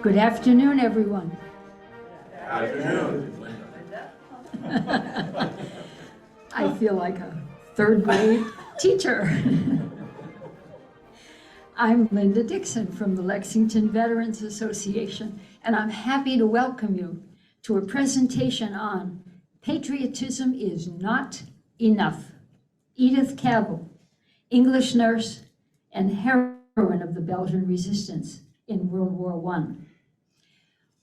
Good afternoon, everyone. Good afternoon. I feel like a third grade teacher. I'm Linda Dixon from the Lexington Veterans Association, and I'm happy to welcome you to a presentation on Patriotism is Not Enough. Edith Cavell, English nurse and heroine of the Belgian resistance in World War I.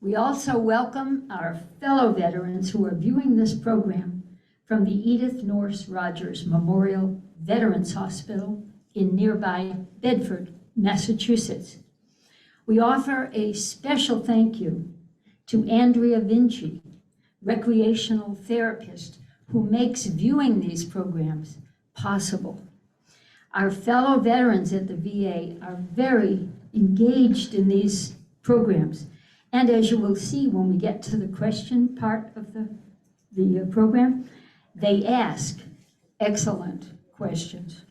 We also welcome our fellow veterans who are viewing this program from the Edith Norse Rogers Memorial Veterans Hospital in nearby Bedford, Massachusetts. We offer a special thank you to Andrea Vinci, recreational therapist who makes viewing these programs possible. Our fellow veterans at the VA are very engaged in these programs. And as you will see when we get to the question part of the program, they ask excellent questions.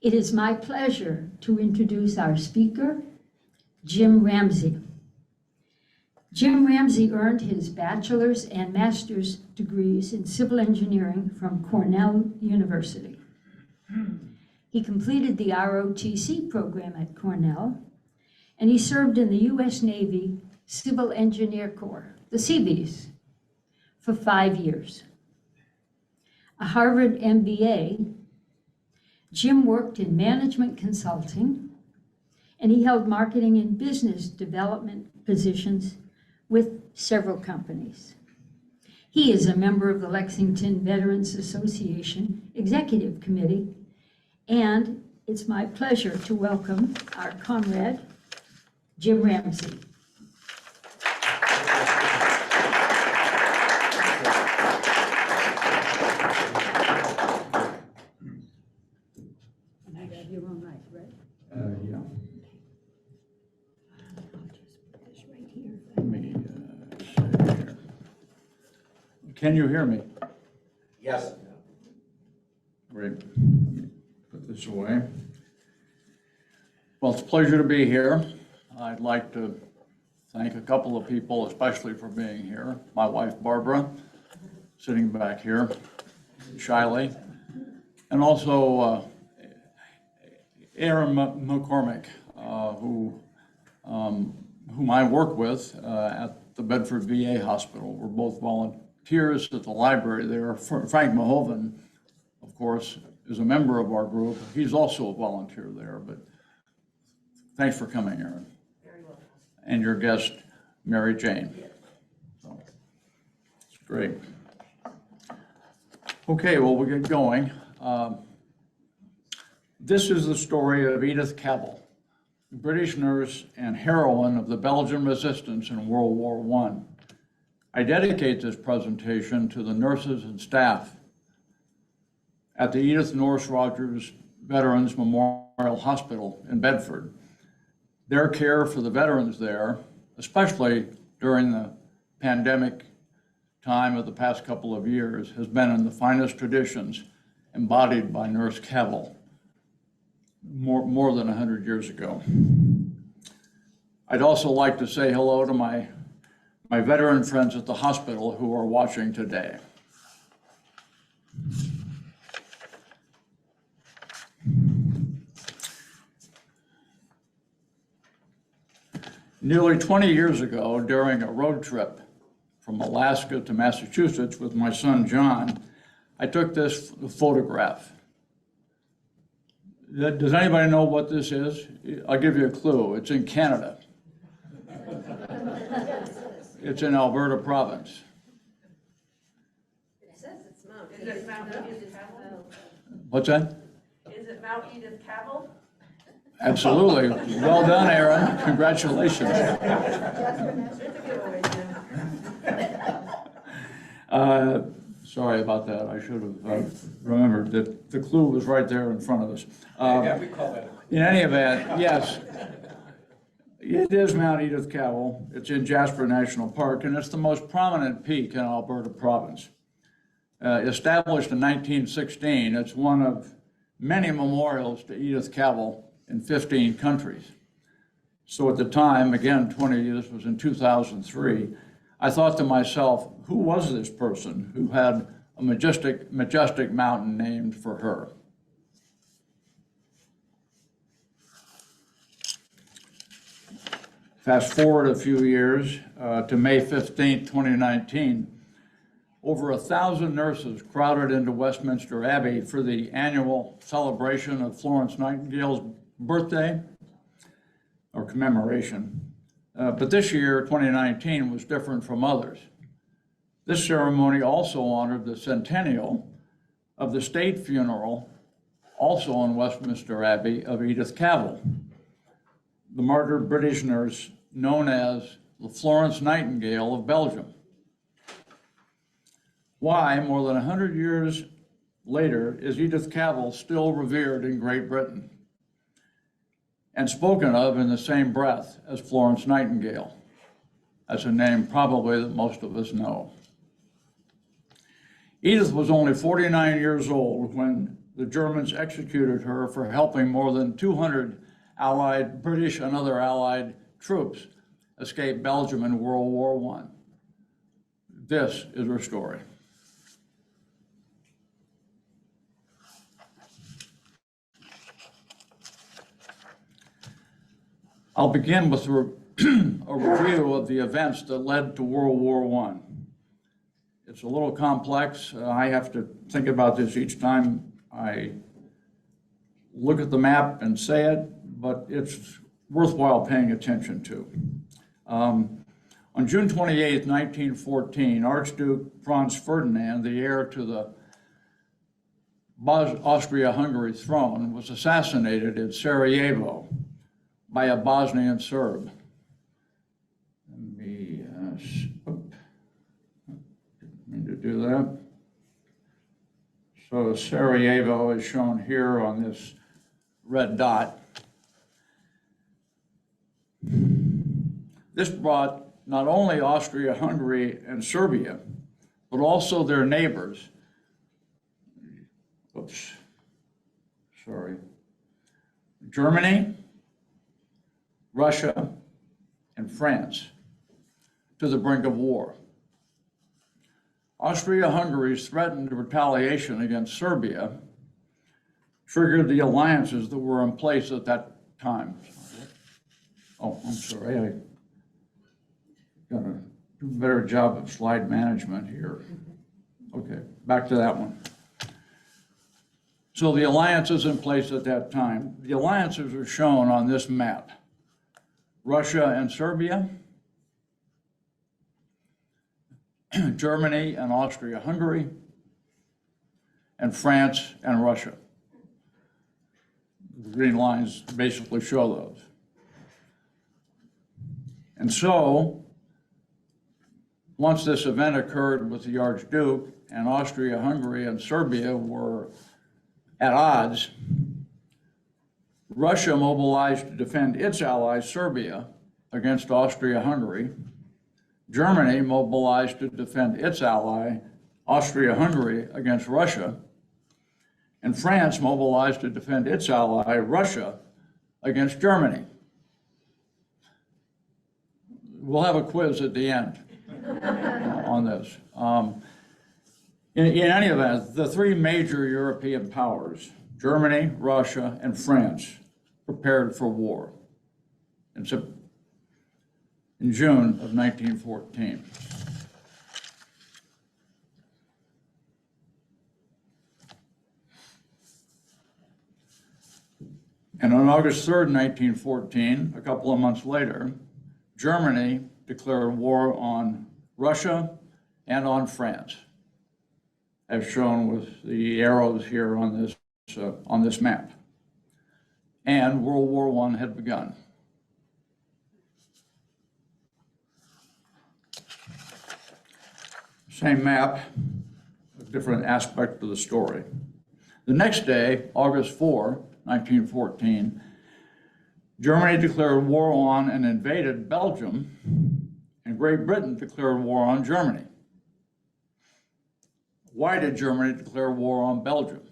It is my pleasure to introduce our speaker, Jim Ramsey. Jim Ramsey earned his bachelor's and master's degrees in civil engineering from Cornell University. He completed the ROTC program at Cornell, and he served in the U.S. Navy Civil Engineer Corps, the Seabees, for 5 years. A Harvard MBA, Jim worked in management consulting, and he held marketing and business development positions with several companies. He is a member of the Lexington Veterans Association Executive Committee, and it's my pleasure to welcome our comrade, Jim Ramsey. And I have your own mic, right? Yeah. I'll just put this right here. Let me see here. Can you hear me? Yes. Great. Let me put this away. Well, it's a pleasure to be here. I'd like to thank a couple of people, especially for being here. My wife, Barbara, sitting back here shyly, and also Aaron McCormick, whom I work with at the Bedford VA Hospital. We're both volunteers at the library there. Frank Mahovan, of course, is a member of our group. He's also a volunteer there, but thanks for coming, Aaron. Very well. And your guest, Mary Jane. So, it's great. Okay, well, we'll get going. This is the story of Edith Cavell, British nurse and heroine of the Belgian resistance in World War I. I dedicate this presentation to the nurses and staff at the Edith Norse Rogers Veterans Memorial Hospital in Bedford. Their care for the veterans there, especially during the pandemic time of the past couple of years, has been in the finest traditions embodied by Nurse Cavell more than 100 years ago. I'd also like to say hello to my veteran friends at the hospital who are watching today. Nearly 20 years ago, during a road trip from Alaska to Massachusetts with my son, John, I took this photograph. Does anybody know what this is? I'll give you a clue. It's in Canada. It's in Alberta province. It says it's Mount. Is it Mount Edith Cavell? What's that? Is it Mount Edith Cavell? Absolutely. Well done, Aaron. Congratulations. It's a giveaway, Jim. Sorry about that. I should have remembered that the clue was right there in front of us. Yeah, we call that. In any event, yes, it is Mount Edith Cavell. It's in Jasper National Park, and it's the most prominent peak in Alberta province. Established in 1916, it's one of many memorials to Edith Cavell in 15 countries. So at the time, again, this was in 2003, I thought to myself, who was this person who had a majestic mountain named for her? Fast forward a few years to May 15, 2019, over 1,000 nurses crowded into Westminster Abbey for the annual celebration of Florence Nightingale's birthday, or commemoration. But this year, 2019, was different from others. This ceremony also honored the centennial of the state funeral, also in Westminster Abbey, of Edith Cavell, the martyred British nurse known as the Florence Nightingale of Belgium. Why, more than 100 years later, is Edith Cavell still revered in Great Britain and spoken of in the same breath as Florence Nightingale? That's a name probably that most of us know. Edith was only 49 years old when the Germans executed her for helping more than 200 Allied, British and other Allied troops escape Belgium in World War I. This is her story. I'll begin with a review of the events that led to World War I. It's a little complex. I have to think about this each time I look at the map and say it, but it's worthwhile paying attention to. On June 28, 1914, Archduke Franz Ferdinand, the heir to the Austria-Hungary throne, was assassinated in Sarajevo by a Bosnian Serb. Let me, didn't mean to do that. So Sarajevo is shown here on this red dot. This brought not only Austria-Hungary and Serbia, but also their neighbors. Germany, Russia, and France to the brink of war. Austria-Hungary's threatened retaliation against Serbia triggered the alliances that were in place at that time. Oh, I'm sorry, I got to do a better job of slide management here. Okay, back to that one. So the alliances in place at that time, the alliances are shown on this map. Russia and Serbia, Germany and Austria-Hungary, and France and Russia. The green lines basically show those. And so, once this event occurred with the Archduke and Austria-Hungary and Serbia were at odds, Russia mobilized to defend its ally, Serbia, against Austria-Hungary. Germany mobilized to defend its ally, Austria-Hungary, against Russia. And France mobilized to defend its ally, Russia, against Germany. We'll have a quiz at the end on this. In any event, the three major European powers, Germany, Russia, and France, prepared for war in June of 1914. And on August 3rd, 1914, a couple of months later, Germany declared war on Russia and on France, as shown with the arrows here on this map. And World War I had begun. Same map, a different aspect of the story. The next day, August 4, 1914, Germany declared war on and invaded Belgium, and Great Britain declared war on Germany. Why did Germany declare war on Belgium?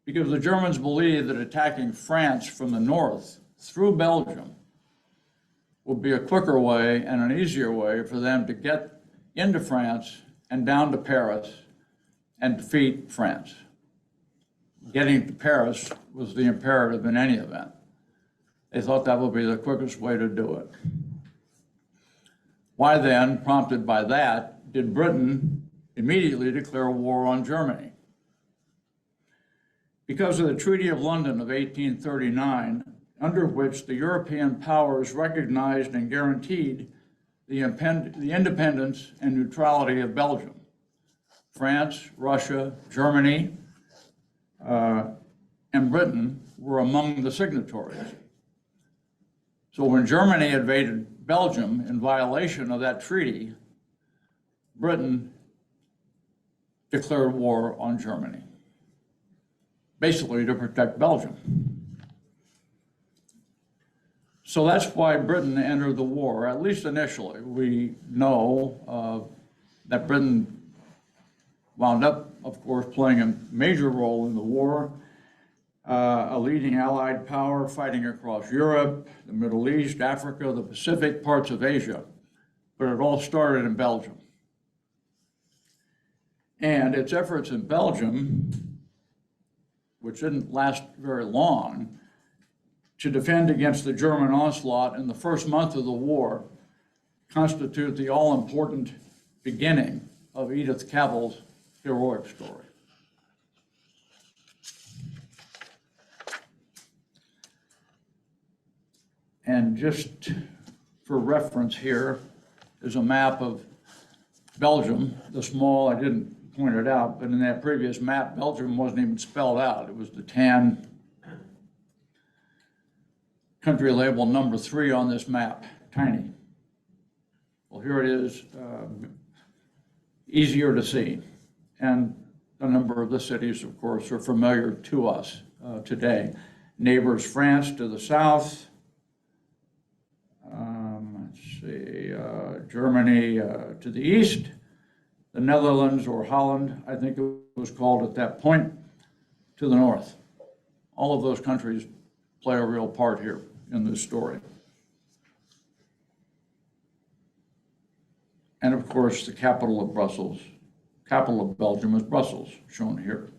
Because the Germans believed that attacking France from the north through Belgium would be a quicker way and an easier way for them to get into France and down to Paris and defeat France. Getting to Paris was the imperative in any event. They thought that would be the quickest way to do it. Why then, prompted by that, did Britain immediately declare war on Germany? Because of the Treaty of London of 1839, under which the European powers recognized and guaranteed the independence and neutrality of Belgium. France, Russia, Germany, and Britain were among the signatories. So when Germany invaded Belgium in violation of that treaty, Britain declared war on Germany, basically to protect Belgium. So that's why Britain entered the war, at least initially. We know that Britain wound up, of course, playing a major role in the war, a leading Allied power fighting across Europe, the Middle East, Africa, the Pacific, parts of Asia. But it all started in Belgium. And its efforts in Belgium, which didn't last very long, to defend against the German onslaught in the first month of the war, constitute the all-important beginning of Edith Cavell's heroic story. And just for reference here is a map of Belgium, the small, I didn't point it out, but in that previous map, Belgium wasn't even spelled out. It was the tan country label number 3 on this map, tiny. Well, here it is, easier to see. And a number of the cities, of course, are familiar to us today. Neighbors France to the south. Germany to the east. The Netherlands, or Holland, I think it was called at that point, to the north. All of those countries play a real part here in this story. And of course, the capital of Belgium is Brussels, shown here.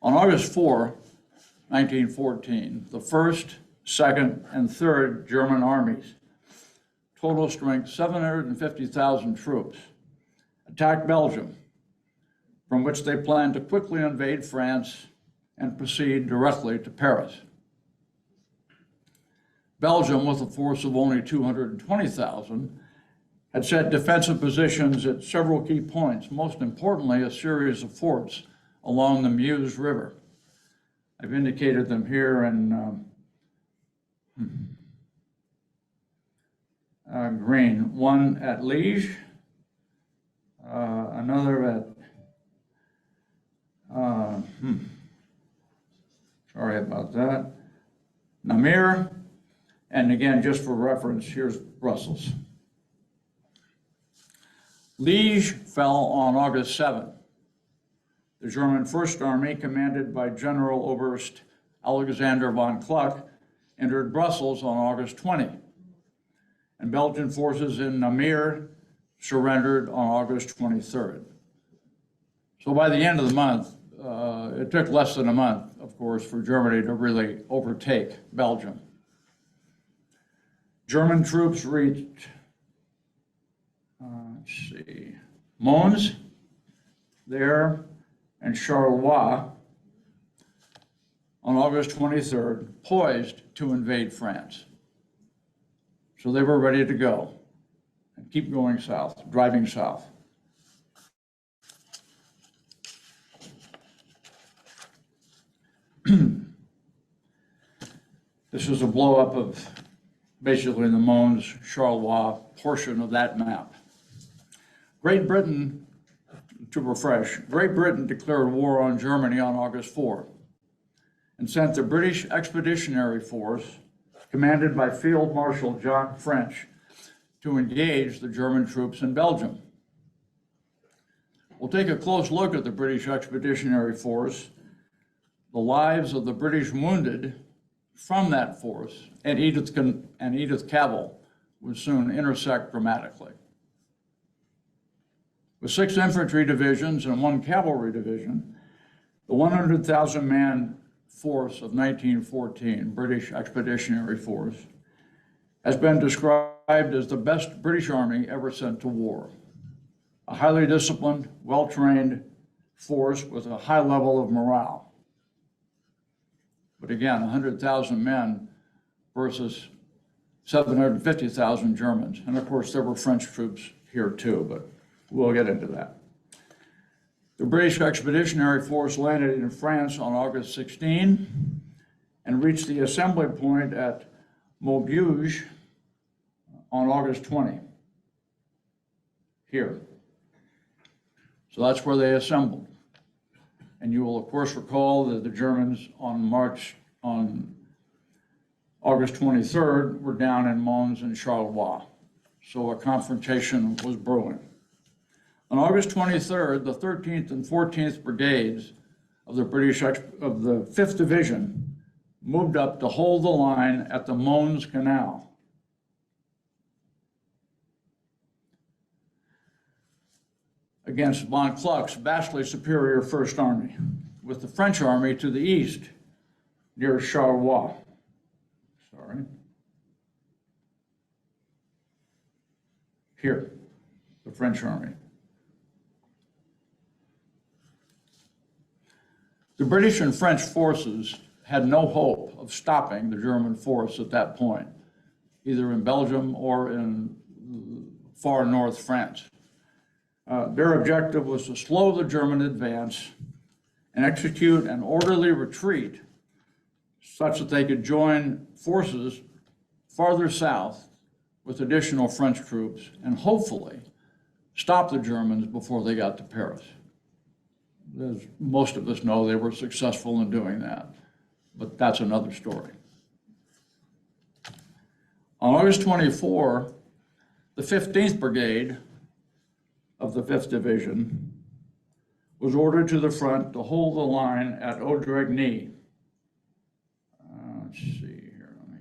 On August 4, 1914, the 1st, 2nd, and 3rd German armies, total strength 750,000 troops, attacked Belgium, from which they planned to quickly invade France and proceed directly to Paris. Belgium, with a force of only 220,000, had set defensive positions at several key points, most importantly, a series of forts along the Meuse River. I've indicated them here in green. One at Liege, another at, sorry about that, Namur, and again, just for reference, here's Brussels. Liege fell on August 7th. The German First Army, commanded by General Oberst Alexander von Kluck, entered Brussels on August 20. And Belgian forces in Namur surrendered on August 23rd. So by the end of the month, it took less than a month, of course, for Germany to really overtake Belgium. German troops reached, Mons there, and Charleroi on August 23rd, poised to invade France. So they were ready to go and keep going south, driving south. This is a blow-up of basically the Mons, Charleroi portion of that map. Great Britain, to refresh, Great Britain declared war on Germany on August 4 and sent the British Expeditionary Force commanded by Field Marshal John French, to engage the German troops in Belgium. We'll take a close look at the British Expeditionary Force, the lives of the British wounded from that force, and Edith Cavell would soon intersect dramatically. With 6 infantry divisions and 1 cavalry division, the 100,000-man force of 1914, British Expeditionary Force, has been described as the best British Army ever sent to war. A highly disciplined, well-trained force with a high level of morale. But again, 100,000 men versus 750,000 Germans. And of course, there were French troops here too, but we'll get into that. The British Expeditionary Force landed in France on August 16 and reached the assembly point at Maubeuge on August 20, here. So that's where they assembled. And you will, of course, recall that the Germans on August 23rd were down in Mons and Charleroi. So a confrontation was brewing. On August 23rd, the 13th and 14th Brigades of the 5th Division moved up to hold the line at the Mons Canal. Against von Kluck's vastly superior First Army, with the French army to the east near Charleroi. Here, the French army. The British and French forces had no hope of stopping the German force at that point, either in Belgium or in far north France. Their objective was to slow the German advance and execute an orderly retreat such that they could join forces farther south with additional French troops and hopefully stop the Germans before they got to Paris. As most of us know, they were successful in doing that, but that's another story. On August 24, the 15th Brigade of the 5th Division was ordered to the front to hold the line at Audregny. Let's see here, let me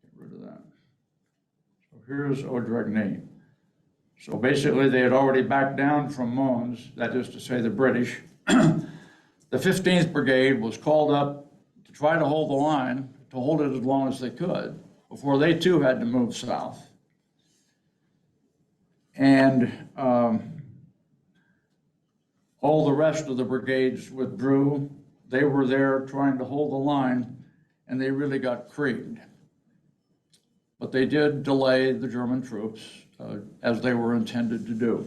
get rid of that. So here's Audregny. So basically they had already backed down from Mons, that is to say the British. The 15th Brigade was called up to try to hold the line, to hold it as long as they could, before they too had to move south. And all the rest of the brigades withdrew. They were there trying to hold the line, and they really got creamed. But they did delay the German troops, as they were intended to do.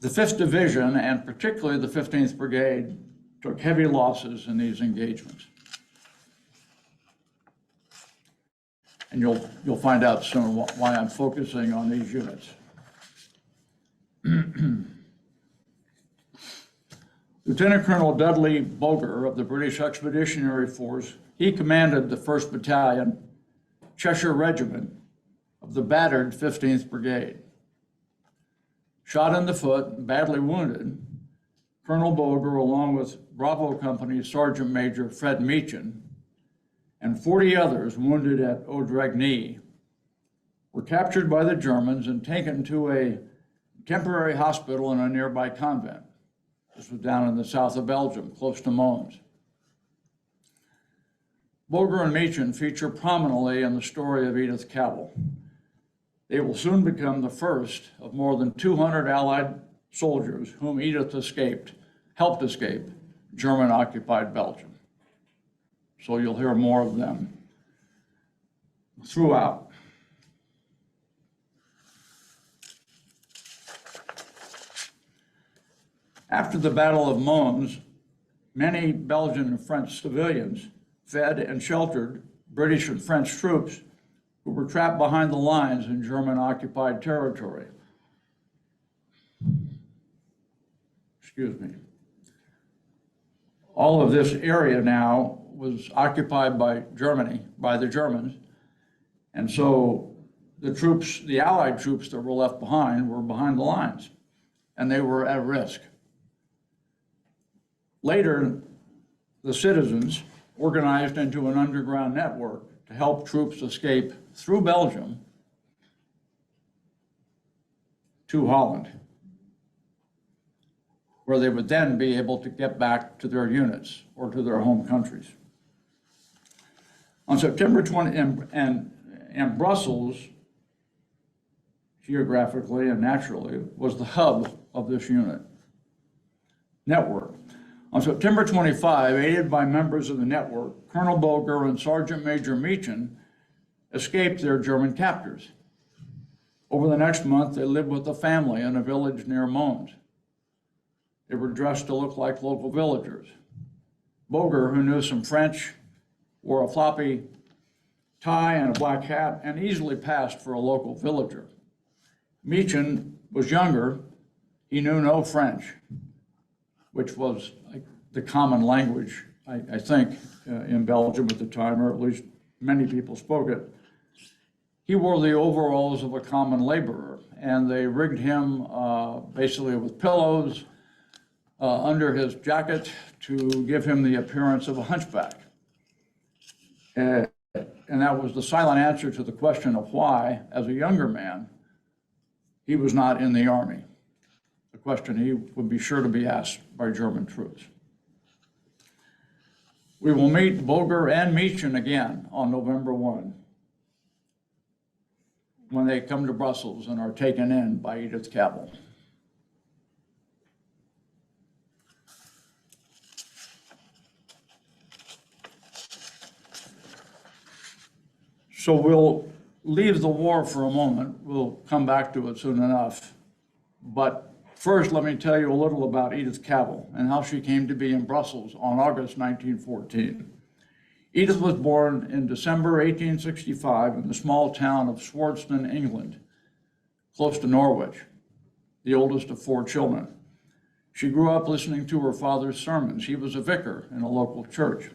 The 5th Division, and particularly the 15th Brigade, took heavy losses in these engagements. And you'll find out soon why I'm focusing on these units. Lieutenant Colonel Dudley Boger of the British Expeditionary Force, he commanded the 1st Battalion, Cheshire Regiment of the battered 15th Brigade. Shot in the foot and badly wounded, Colonel Boger, along with Bravo Company Sergeant Major Fred Meechan, and 40 others wounded at Audregny, were captured by the Germans and taken to a temporary hospital in a nearby convent. This was down in the south of Belgium, close to Mons. Boger and Meechan feature prominently in the story of Edith Cavell. They will soon become the first of more than 200 Allied soldiers whom Edith helped escape German-occupied Belgium. So you'll hear more of them throughout. After the Battle of Mons, many Belgian and French civilians fed and sheltered British and French troops who were trapped behind the lines in German-occupied territory. Excuse me. All of this area now was occupied by Germany, by the Germans. And so the troops, the Allied troops that were left behind were behind the lines, and they were at risk. Later, the citizens organized into an underground network to help troops escape through Belgium to Holland, where they would then be able to get back to their units or to their home countries. On September 20, and Brussels, geographically and naturally, was the hub of this unit network. On September 25, aided by members of the network, Colonel Boger and Sergeant Major Meechin escaped their German captors. Over the next month, they lived with a family in a village near Mons. They were dressed to look like local villagers. Boger, who knew some French, wore a floppy tie and a black hat and easily passed for a local villager. Meechin was younger. He knew no French, which was the common language, I think, in Belgium at the time, or at least many people spoke it. He wore the overalls of a common laborer, and they rigged him basically with pillows under his jacket to give him the appearance of a hunchback. And that was the silent answer to the question of why, as a younger man, he was not in the army. A question he would be sure to be asked by German troops. We will meet Boger and Meechin again on November 1, when they come to Brussels and are taken in by Edith Cavell. So we'll leave the war for a moment. We'll come back to it soon enough. But first, let me tell you a little about Edith Cavell and how she came to be in Brussels on August 1914. Edith was born in December 1865 in the small town of Swardston, England, close to Norwich, the oldest of 4 children. She grew up listening to her father's sermons. He was a vicar in a local church.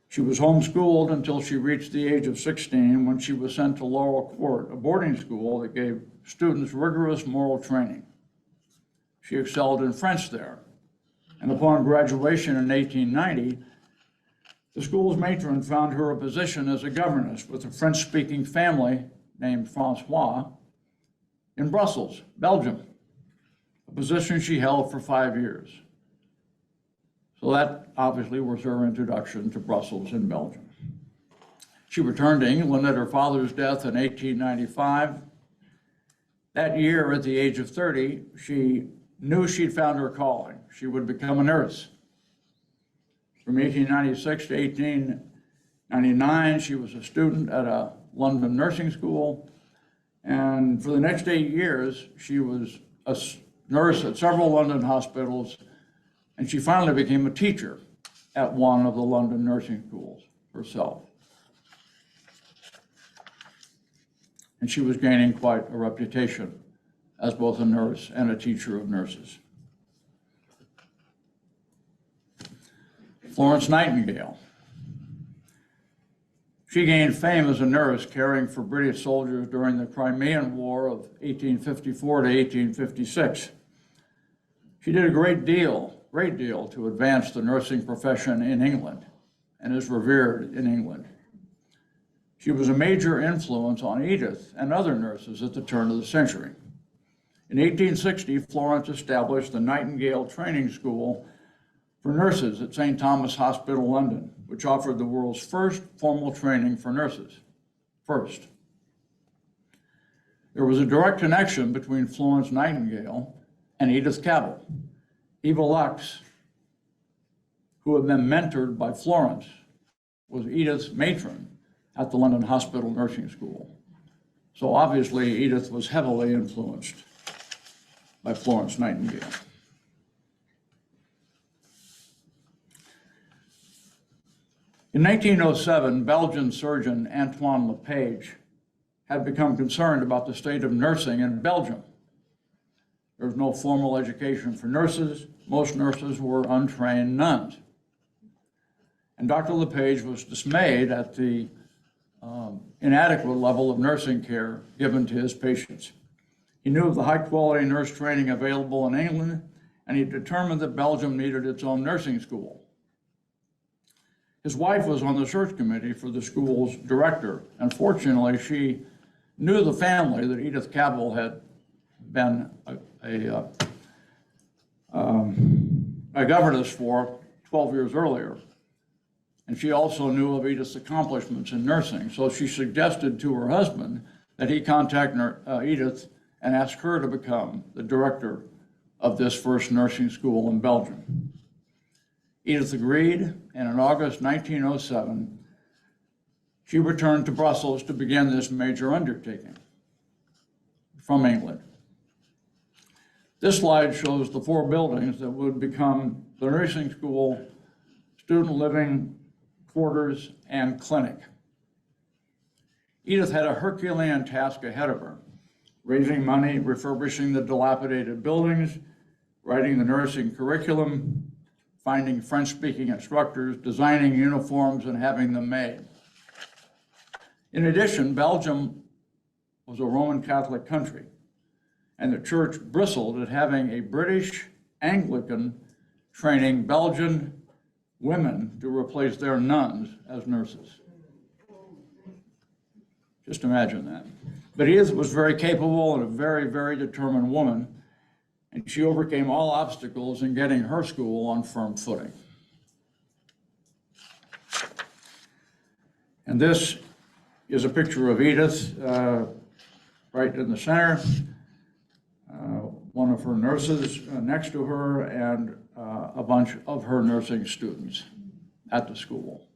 She was homeschooled until she reached the age of 16, when she was sent to Laurel Court, a boarding school that gave students rigorous moral training. She excelled in French there, and upon graduation in 1890, the school's matron found her a position as a governess with a French-speaking family named Francois in Brussels, Belgium, a position she held for 5 years. So that obviously was her introduction to Brussels and Belgium. She returned to England at her father's death in 1895. That year, at the age of 30, she knew she'd found her calling. She would become a nurse. From 1896 to 1899, she was a student at a London nursing school. And for the next 8 years, she was a nurse at several London hospitals. And she finally became a teacher at one of the London nursing schools herself. And she was gaining quite a reputation as both a nurse and a teacher of nurses. Florence Nightingale. She gained fame as a nurse caring for British soldiers during the Crimean War of 1854 to 1856. She did a great deal to advance the nursing profession in England and is revered in England. She was a major influence on Edith and other nurses at the turn of the century. In 1860, Florence established the Nightingale Training School for nurses at St. Thomas Hospital, London, which offered the world's first formal training for nurses. First. There was a direct connection between Florence Nightingale and Edith Cavell. Eva Lux, who had been mentored by Florence, was Edith's matron at the London Hospital Nursing School. So obviously, Edith was heavily influenced by Florence Nightingale. In 1907, Belgian surgeon Antoine Lepage had become concerned about the state of nursing in Belgium. There was no formal education for nurses. Most nurses were untrained nuns. And Dr. LePage was dismayed at the inadequate level of nursing care given to his patients. He knew of the high-quality nurse training available in England, and he determined that Belgium needed its own nursing school. His wife was on the search committee for the school's director, and fortunately, she knew the family that Edith Cavell had been a governess for 12 years earlier. And she also knew of Edith's accomplishments in nursing, so she suggested to her husband that he contact Edith and ask her to become the director of this first nursing school in Belgium. Edith agreed, and in August 1907, she returned to Brussels to begin this major undertaking from England. This slide shows the 4 buildings that would become the nursing school, student living quarters, and clinic. Edith had a Herculean task ahead of her: raising money, refurbishing the dilapidated buildings, writing the nursing curriculum, finding French-speaking instructors, designing uniforms, and having them made. In addition, Belgium was a Roman Catholic country, and the church bristled at having a British Anglican training Belgian women to replace their nuns as nurses. Just imagine that. But Edith was very capable and a very, very determined woman, and she overcame all obstacles in getting her school on firm footing. And this is a picture of Edith right in the center, one of her nurses next to her, and a bunch of her nursing students at the school.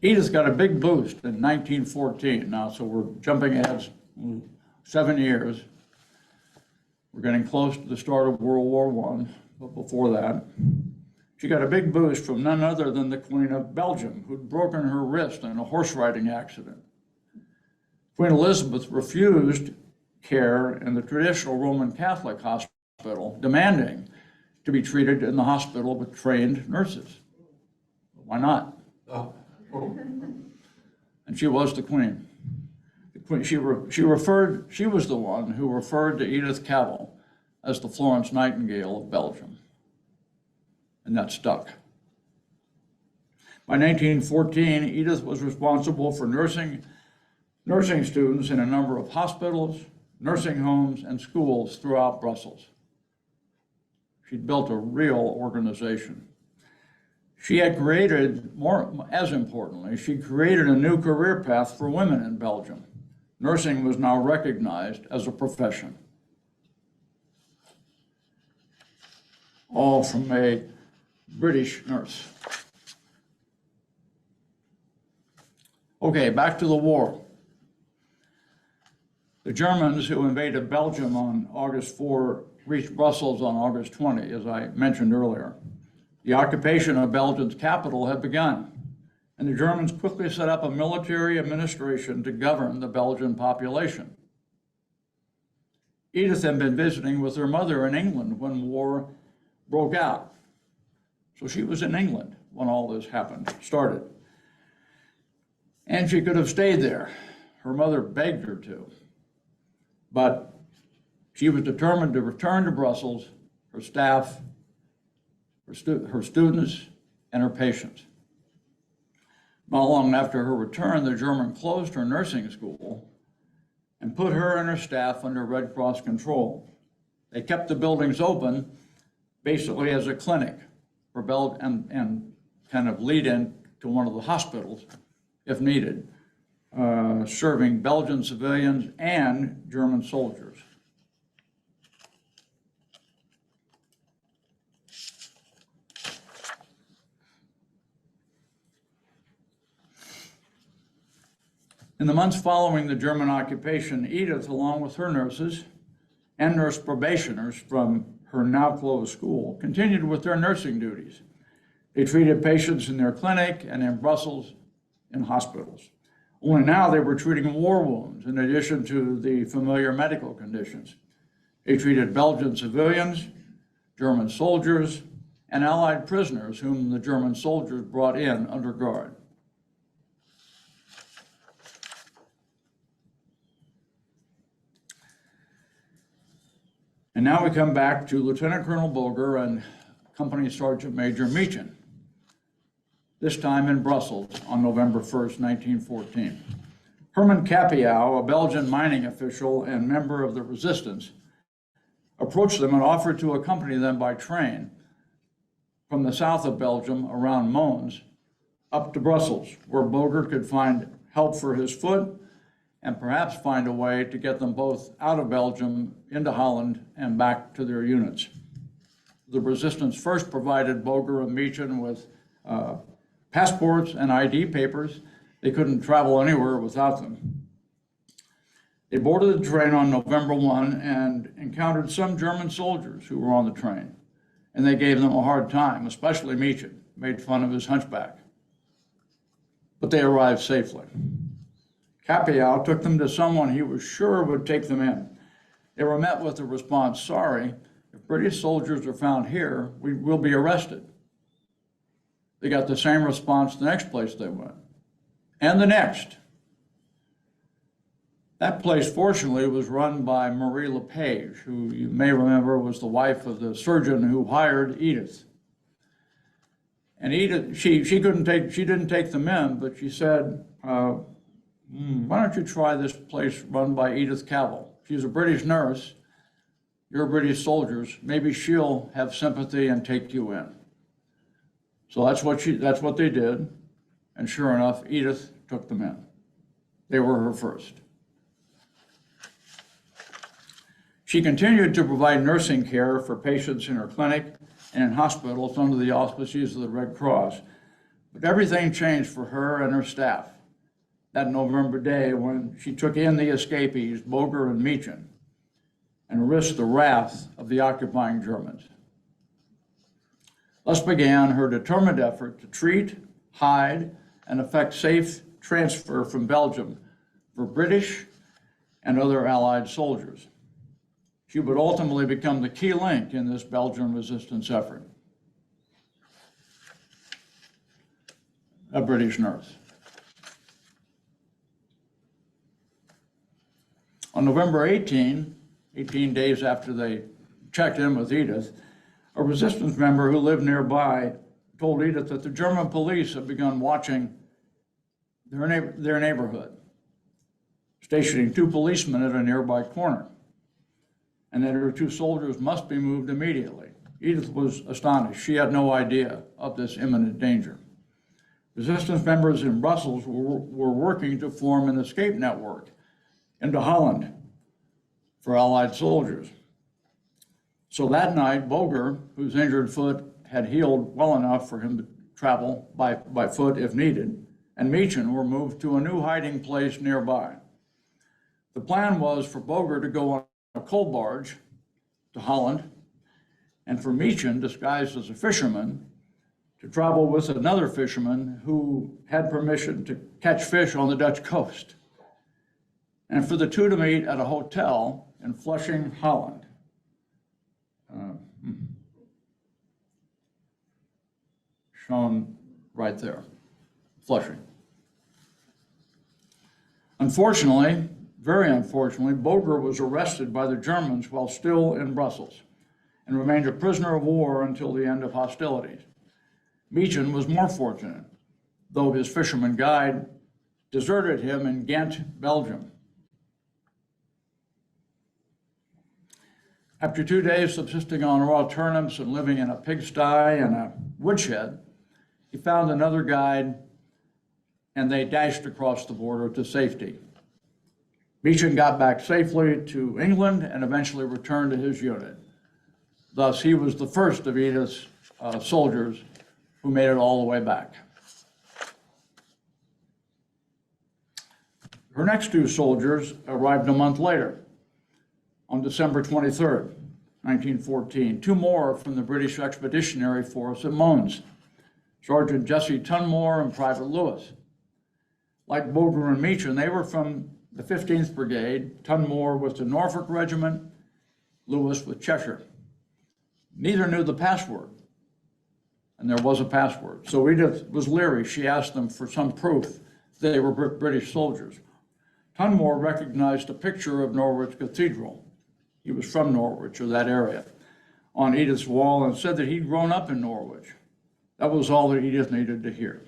Edith got a big boost in 1914 now, so we're jumping ahead 7 years. We're getting close to the start of World War I, but before that, she got a big boost from none other than the Queen of Belgium, who'd broken her wrist in a horse riding accident. Queen Elizabeth refused care in the traditional Roman Catholic hospital, demanding to be treated in the hospital with trained nurses. Why not? Oh. And she was the queen. She was the one who referred to Edith Cavell as the Florence Nightingale of Belgium. And that stuck. By 1914, Edith was responsible for nursing students in a number of hospitals, nursing homes, and schools throughout Brussels. She'd built a real organization. She had created, as importantly, she created a new career path for women in Belgium. Nursing was now recognized as a profession. All from a British nurse. Okay, back to the war. The Germans who invaded Belgium on August 4 reached Brussels on August 20, as I mentioned earlier. The occupation of Belgium's capital had begun, and the Germans quickly set up a military administration to govern the Belgian population. Edith had been visiting with her mother in England when war broke out. So she was in England when all this started. And she could have stayed there. Her mother begged her to. But she was determined to return to Brussels, her staff, her students, and her patients. Not long after her return, the Germans closed her nursing school and put her and her staff under Red Cross control. They kept the buildings open basically as a clinic for and kind of lead in to one of the hospitals if needed, serving Belgian civilians and German soldiers. In the months following the German occupation, Edith, along with her nurses and nurse probationers from her now closed school, continued with their nursing duties. They treated patients in their clinic and in Brussels in hospitals. Only now they were treating war wounds in addition to the familiar medical conditions. They treated Belgian civilians, German soldiers, and Allied prisoners whom the German soldiers brought in under guard. And now we come back to Lieutenant Colonel Boger and Company Sergeant Major Meechin, this time in Brussels on November 1st, 1914. Herman Cappiau, a Belgian mining official and member of the resistance, approached them and offered to accompany them by train from the south of Belgium around Mons up to Brussels, where Boger could find help for his foot and perhaps find a way to get them both out of Belgium into Holland and back to their units. The resistance first provided Boger and Meechin with passports and ID papers. They couldn't travel anywhere without them. They boarded the train on November 1 and encountered some German soldiers who were on the train, and they gave them a hard time, especially Meechin, made fun of his hunchback. But they arrived safely. Cappiau took them to someone he was sure would take them in. They were met with the response, "Sorry, if British soldiers are found here, we will be arrested." They got the same response the next place they went, and the next. That place, fortunately, was run by Marie Lepage, who you may remember was the wife of the surgeon who hired Edith. And Edith, she didn't take them in, but she said, why don't you try this place run by Edith Cavell? She's a British nurse, you're British soldiers, maybe she'll have sympathy and take you in. So that's what they did, and sure enough, Edith took them in. They were her first. She continued to provide nursing care for patients in her clinic and in hospitals under the auspices of the Red Cross. But everything changed for her and her staff that November day when she took in the escapees, Boger and Meechin, and risked the wrath of the occupying Germans. Thus began her determined effort to treat, hide, and effect safe transfer from Belgium for British and other Allied soldiers. She would ultimately become the key link in this Belgian resistance effort. A British nurse. On November 18 days after they checked in with Edith, a resistance member who lived nearby told Edith that the German police had begun watching their neighborhood, stationing 2 policemen at a nearby corner, and that her 2 soldiers must be moved immediately. Edith was astonished. She had no idea of this imminent danger. Resistance members in Brussels were working to form an escape network into Holland for Allied soldiers. So that night, Boger, whose injured foot had healed well enough for him to travel by foot if needed, and Meechin were moved to a new hiding place nearby. The plan was for Boger to go on a coal barge to Holland, and for Meechin, disguised as a fisherman, to travel with another fisherman who had permission to catch fish on the Dutch coast, and for the 2 to meet at a hotel in Flushing, Holland. Shown right there, Flushing. Unfortunately, very unfortunately, Boger was arrested by the Germans while still in Brussels and remained a prisoner of war until the end of hostilities. Meechin was more fortunate, though his fisherman guide deserted him in Ghent, Belgium. After 2 days subsisting on raw turnips and living in a pigsty and a woodshed, he found another guide and they dashed across the border to safety. Meechin got back safely to England and eventually returned to his unit. Thus, he was the first of Edith's soldiers who made it all the way back. Her next 2 soldiers arrived a month later, on December 23rd, 1914. 2 more from the British Expeditionary Force at Mons, Sergeant Jesse Tunmore and Private Lewis. Like Boger and Meechin, they were from the 15th Brigade, Tunmore with the Norfolk Regiment, Lewis with Cheshire. Neither knew the password, and there was a password. So Edith was leery. She asked them for some proof they were British soldiers. Tunmore recognized a picture of Norwich Cathedral. He was from Norwich, or that area, on Edith's wall, and said that he'd grown up in Norwich. That was all that Edith needed to hear.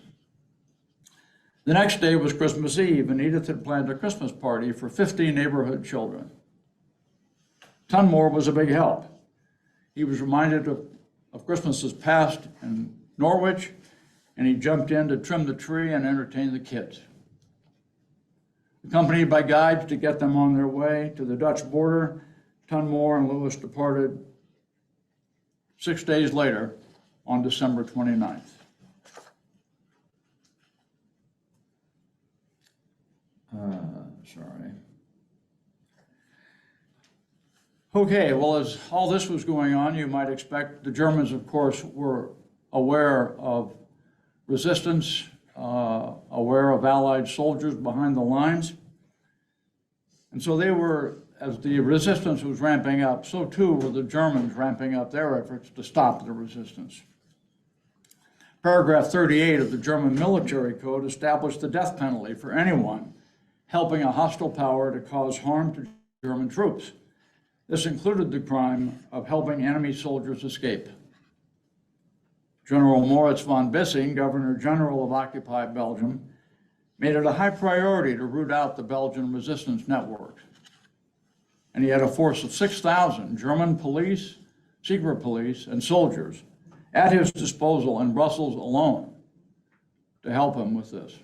The next day was Christmas Eve, and Edith had planned a Christmas party for 50 neighborhood children. Tunmore was a big help. He was reminded of Christmases past in Norwich, and he jumped in to trim the tree and entertain the kids. Accompanied by guides to get them on their way to the Dutch border, Tunmore and Lewis departed 6 days later on December 29th. Sorry. Okay, well, as all this was going on, you might expect the Germans, of course, were aware of resistance, aware of Allied soldiers behind the lines. And so they were, as the resistance was ramping up, so too were the Germans ramping up their efforts to stop the resistance. Paragraph 38 of the German military code established the death penalty for anyone helping a hostile power to cause harm to German troops. This included the crime of helping enemy soldiers escape. General Moritz von Bissing, Governor General of occupied Belgium, made it a high priority to root out the Belgian resistance network. And he had a force of 6,000 German police, secret police, and soldiers at his disposal in Brussels alone to help him with this.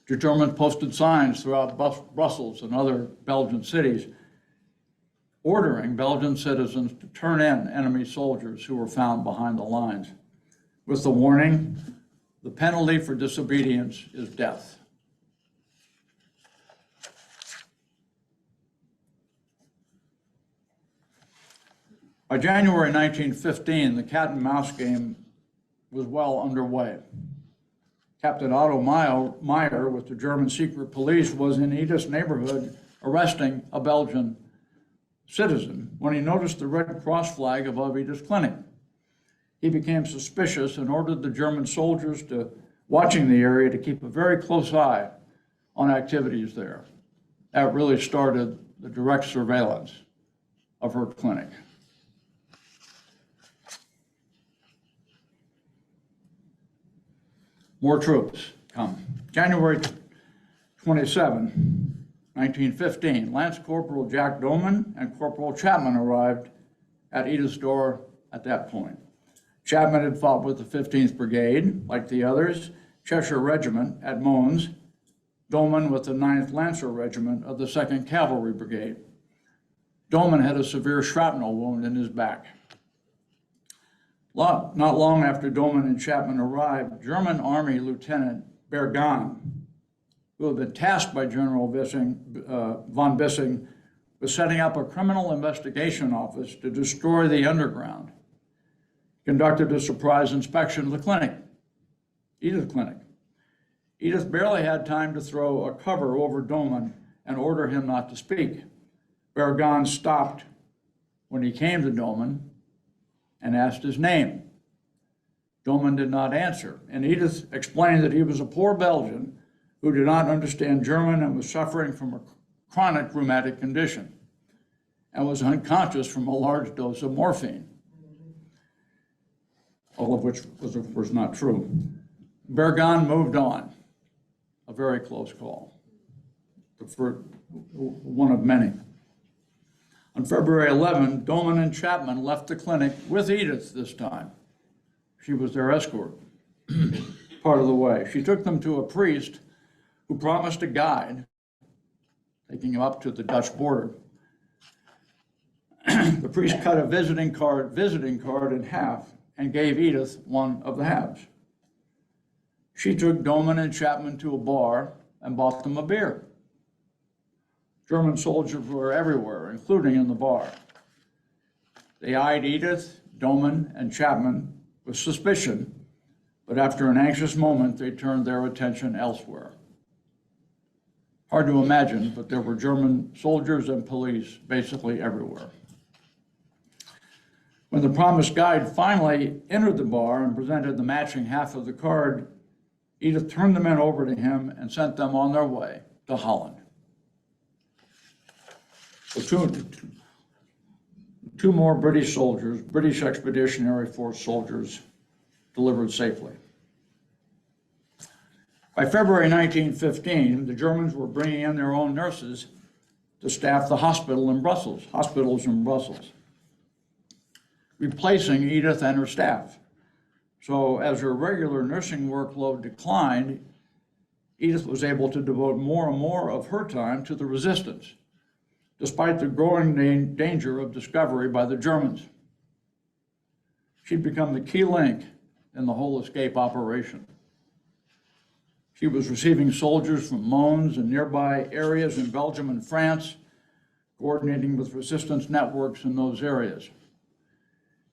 The Germans posted signs throughout Brussels and other Belgian cities ordering Belgian citizens to turn in enemy soldiers who were found behind the lines, with the warning, the penalty for disobedience is death. By January 1915, the cat and mouse game was well underway. Captain Otto Meyer with the German secret police was in Edith's neighborhood arresting a Belgian citizen when he noticed the Red Cross flag above Edith's clinic. He became suspicious and ordered the German soldiers watching the area to keep a very close eye on activities there. That really started the direct surveillance of her clinic. More troops come. January 27, 1915, Lance Corporal Jack Doman and Corporal Chapman arrived at Edith's door at that point. Chapman had fought with the 15th Brigade, like the others, Cheshire Regiment at Mons, Doman with the 9th Lancer Regiment of the 2nd Cavalry Brigade. Doman had a severe shrapnel wound in his back. Not long after Doman and Chapman arrived, German Army Lieutenant Bergan, who had been tasked by General von Bissing with setting up a criminal investigation office to destroy the underground, conducted a surprise inspection of the clinic, Edith Clinic. Edith barely had time to throw a cover over Doman and order him not to speak. Bergan stopped when he came to Doman and asked his name. Doman did not answer, and Edith explained that he was a poor Belgian who did not understand German and was suffering from a chronic rheumatic condition and was unconscious from a large dose of morphine, all of which was, of course, not true. Bergan moved on, a very close call, for one of many. On February 11, Doman and Chapman left the clinic with Edith this time. She was their escort part of the way. She took them to a priest who promised a guide, taking him up to the Dutch border. The priest cut a visiting card in half and gave Edith one of the halves. She took Doman and Chapman to a bar and bought them a beer. German soldiers were everywhere, including in the bar. They eyed Edith, Doman, and Chapman with suspicion, but after an anxious moment, they turned their attention elsewhere. Hard to imagine, but there were German soldiers and police basically everywhere. When the promised guide finally entered the bar and presented the matching half of the card, Edith turned the men over to him and sent them on their way to Holland. So two more British soldiers, British Expeditionary Force soldiers, delivered safely. By February 1915, the Germans were bringing in their own nurses to staff the hospitals in Brussels, replacing Edith and her staff. So as her regular nursing workload declined, Edith was able to devote more and more of her time to the resistance, despite the growing danger of discovery by the Germans. She'd become the key link in the whole escape operation. She was receiving soldiers from Mons and nearby areas in Belgium and France, coordinating with resistance networks in those areas.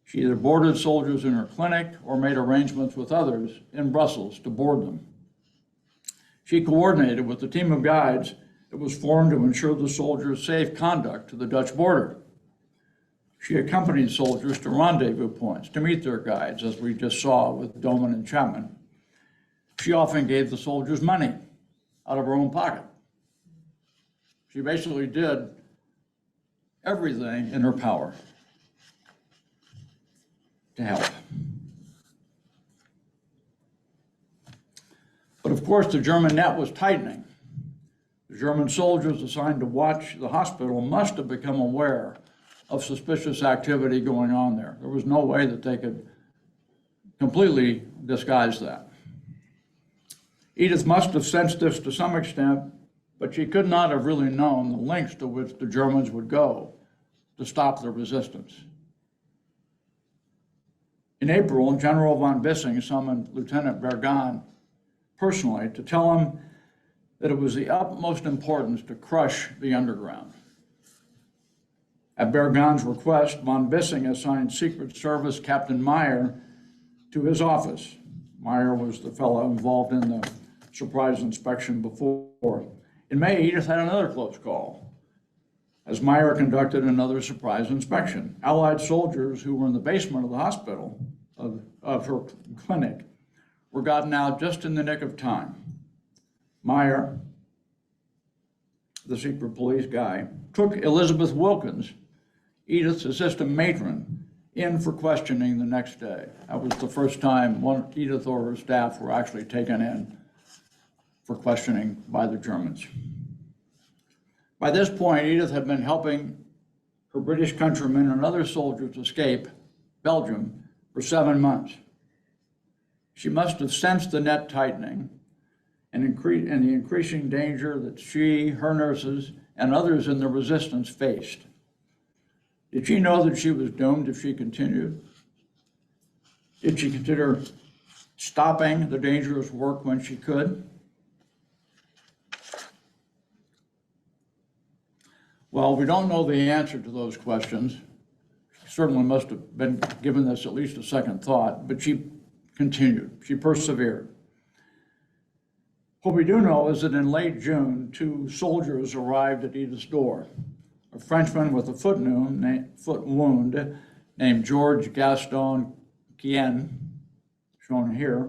She either boarded soldiers in her clinic or made arrangements with others in Brussels to board them. She coordinated with the team of guides that was formed to ensure the soldiers' safe conduct to the Dutch border. She accompanied soldiers to rendezvous points to meet their guides, as we just saw with Doman and Chapman. She often gave the soldiers money out of her own pocket. She basically did everything in her power to help. But of course, the German net was tightening. The German soldiers assigned to watch the hospital must have become aware of suspicious activity going on there. There was no way that they could completely disguise that. Edith must have sensed this to some extent, but she could not have really known the lengths to which the Germans would go to stop the resistance. In April, General von Bissing summoned Lieutenant Bergan personally to tell him that it was the utmost importance to crush the underground. At Bergan's request, von Bissing assigned Secret Service Captain Meyer to his office. Meyer was the fellow involved in the surprise inspection before. In May, Edith had another close call, as Meyer conducted another surprise inspection. Allied soldiers who were in the basement of the hospital, of her clinic, were gotten out just in the nick of time. Meyer, the secret police guy, took Elizabeth Wilkins, Edith's assistant matron, in for questioning the next day. That was the first time Edith or her staff were actually taken in for questioning by the Germans. By this point, Edith had been helping her British countrymen and other soldiers escape Belgium for 7 months. She must have sensed the net tightening and the increasing danger that she, her nurses, and others in the resistance faced. Did she know that she was doomed if she continued? Did she consider stopping the dangerous work when she could? Well, we don't know the answer to those questions. She certainly must have been given this at least a second thought, but she continued, she persevered. What we do know is that in late June, 2 soldiers arrived at Edith's door. A Frenchman with a foot wound named George Gaston Quien, shown here,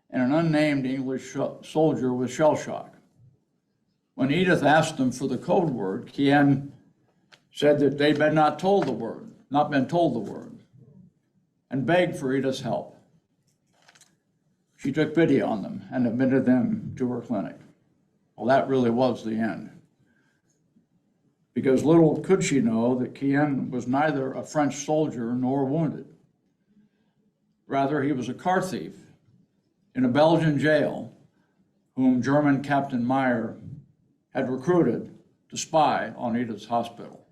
and an unnamed English soldier with shell shock. When Edith asked them for the code word, Quien said that they'd been not been told the word, and begged for Edith's help. She took pity on them and admitted them to her clinic. Well, that really was the end, because little could she know that Quien was neither a French soldier nor wounded. Rather, he was a car thief in a Belgian jail whom German Captain Meyer had recruited to spy on Edith's hospital.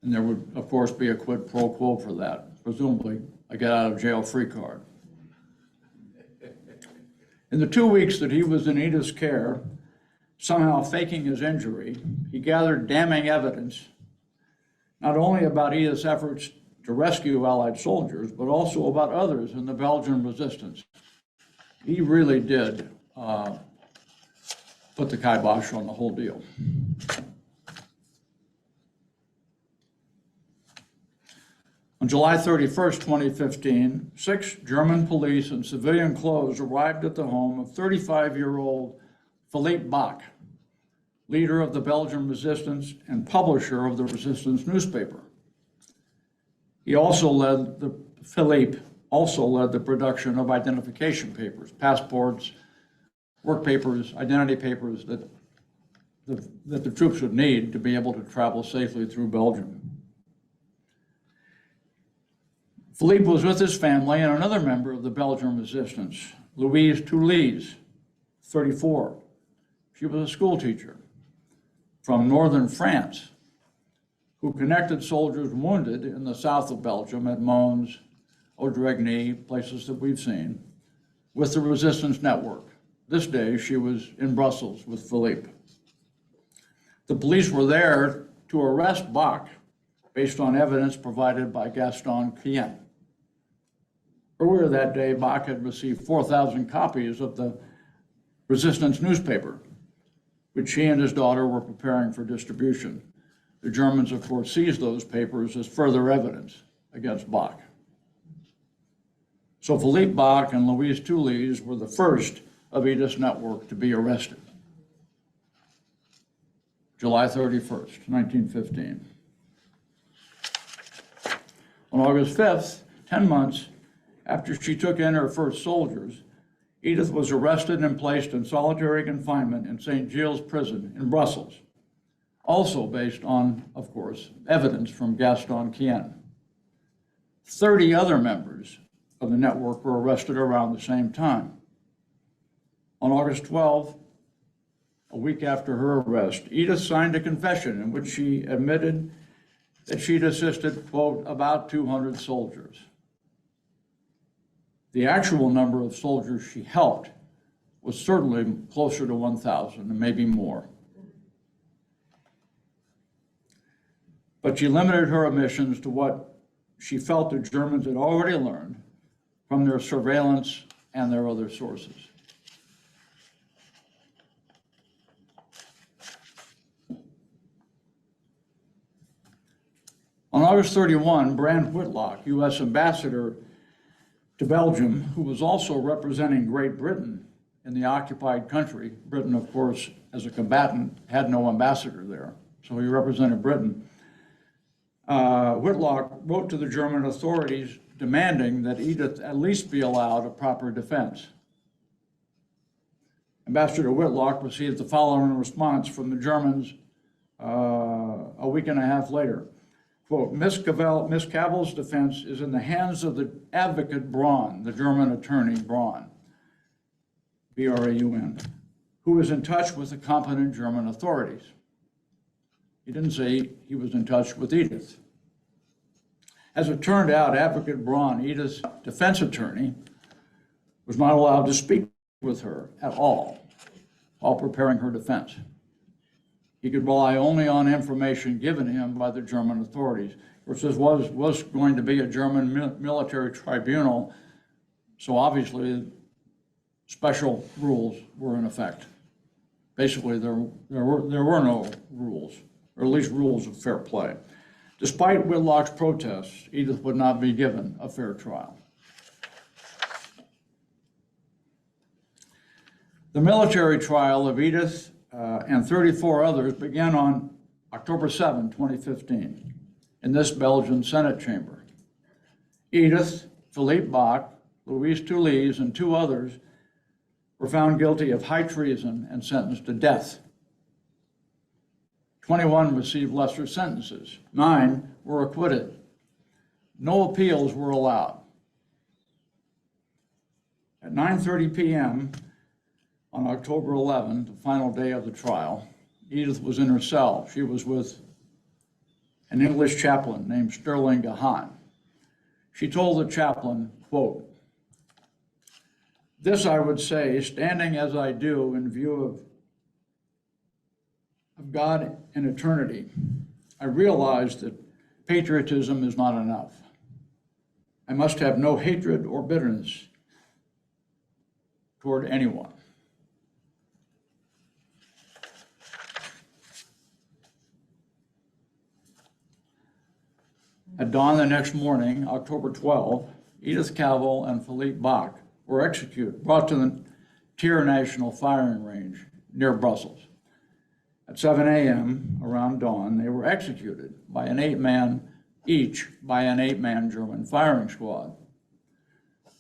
And there would, of course, be a quid pro quo for that, presumably a get out of jail free card. In the 2 weeks that he was in Edith's care, somehow faking his injury, he gathered damning evidence, not only about Edith's efforts to rescue Allied soldiers, but also about others in the Belgian resistance. He really did put the kibosh on the whole deal. On July 31st, 2015, 6 German police in civilian clothes arrived at the home of 35-year-old Philippe Bach, leader of the Belgian resistance and publisher of the resistance newspaper. Philippe also led the production of identification papers, passports, work papers, identity papers that the troops would need to be able to travel safely through Belgium. Philippe was with his family and another member of the Belgian resistance, Louise Toulouse, 34. She was a school teacher from northern France who connected soldiers wounded in the south of Belgium at Mons, Audregny, places that we've seen, with the resistance network. This day, she was in Brussels with Philippe. The police were there to arrest Bach based on evidence provided by Gaston Quien. Earlier that day, Bach had received 4,000 copies of the resistance newspaper, which he and his daughter were preparing for distribution. The Germans, of course, seized those papers as further evidence against Bach. So Philippe Bach and Louise Toulouse were the first of Edith's network to be arrested. July 31st, 1915. On August 5th, 10 months after she took in her first soldiers, Edith was arrested and placed in solitary confinement in St. Gilles prison in Brussels, also based on, of course, evidence from Gaston Quien. 30 other members of the network were arrested around the same time. On August 12th, a week after her arrest, Edith signed a confession in which she admitted that she'd assisted, quote, about 200 soldiers. The actual number of soldiers she helped was certainly closer to 1,000 and maybe more. But she limited her admissions to what she felt the Germans had already learned from their surveillance and their other sources. On August 31, Brand Whitlock, U.S. ambassador to Belgium, who was also representing Great Britain in the occupied country. Britain, of course, as a combatant, had no ambassador there, so he represented Britain. Whitlock wrote to the German authorities demanding that Edith at least be allowed a proper defense. Ambassador Whitlock received the following response from the Germans a week and a half later. Quote, Miss Cavell's defense is in the hands of the advocate Braun, the German attorney Braun, B-R-A-U-N, who is in touch with the competent German authorities. He didn't say he was in touch with Edith. As it turned out, advocate Braun, Edith's defense attorney, was not allowed to speak with her at all while preparing her defense. He could rely only on information given him by the German authorities, which was going to be a German military tribunal, so obviously special rules were in effect. Basically, there were no rules, or at least rules of fair play. Despite Whitlock's protests, Edith would not be given a fair trial. The military trial of Edith and 34 others began on October 7, 2015, in this Belgian Senate chamber. Edith, Philippe Bach, Louise Toulouse, and 2 others were found guilty of high treason and sentenced to death. 21 received lesser sentences. 9 were acquitted. No appeals were allowed. At 9:30 p.m. on October 11, the final day of the trial, Edith was in her cell. She was with an English chaplain named Sterling Gahan. She told the chaplain, quote, "This I would say, standing as I do in view of God and eternity, I realize that patriotism is not enough. I must have no hatred or bitterness toward anyone." At dawn the next morning, October 12, Edith Cavell and Philippe Bach were executed, brought to the Tyr National Firing Range near Brussels. At 7 a.m., around dawn, they were executed by an eight-man German firing squad.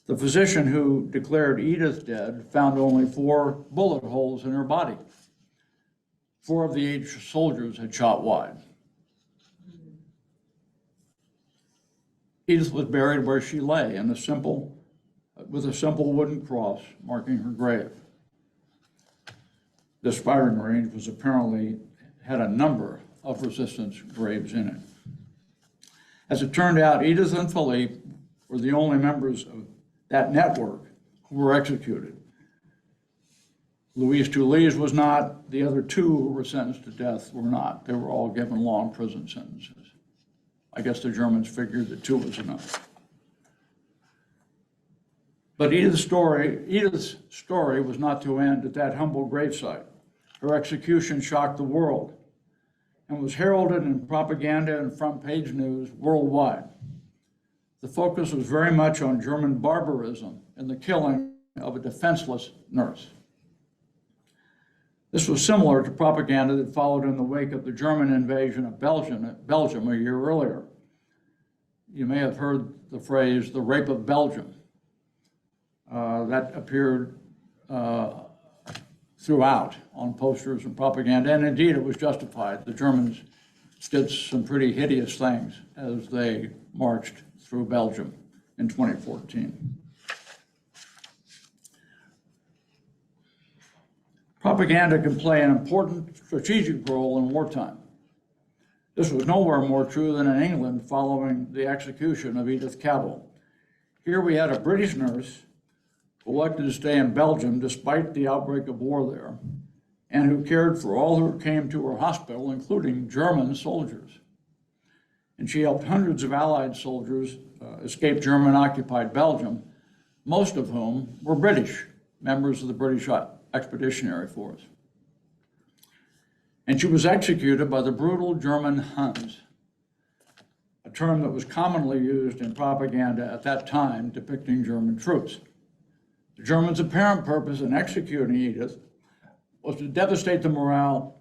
The physician who declared Edith dead found only 4 bullet holes in her body. 4 of the 8 soldiers had shot wide. Edith was buried where she lay with a simple wooden cross marking her grave. This firing range was apparently had a number of resistance graves in it. As it turned out, Edith and Philippe were the only members of that network who were executed. Louise Toulouse was not. The other 2 who were sentenced to death were not. They were all given long prison sentences. I guess the Germans figured that 2 was enough. But Edith's story was not to end at that humble gravesite. Her execution shocked the world and was heralded in propaganda and front-page news worldwide. The focus was very much on German barbarism and the killing of a defenseless nurse. This was similar to propaganda that followed in the wake of the German invasion of Belgium a year earlier. You may have heard the phrase, the rape of Belgium. That appeared throughout on posters and propaganda, and indeed it was justified. The Germans did some pretty hideous things as they marched through Belgium in 2014. Propaganda can play an important strategic role in wartime. This was nowhere more true than in England following the execution of Edith Cavell. Here we had a British nurse who elected to stay in Belgium despite the outbreak of war there, and who cared for all who came to her hospital, including German soldiers. And she helped hundreds of Allied soldiers escape German-occupied Belgium, most of whom were British, members of the British Expeditionary Force. And she was executed by the brutal German Huns, a term that was commonly used in propaganda at that time depicting German troops. The Germans' apparent purpose in executing Edith was to devastate the morale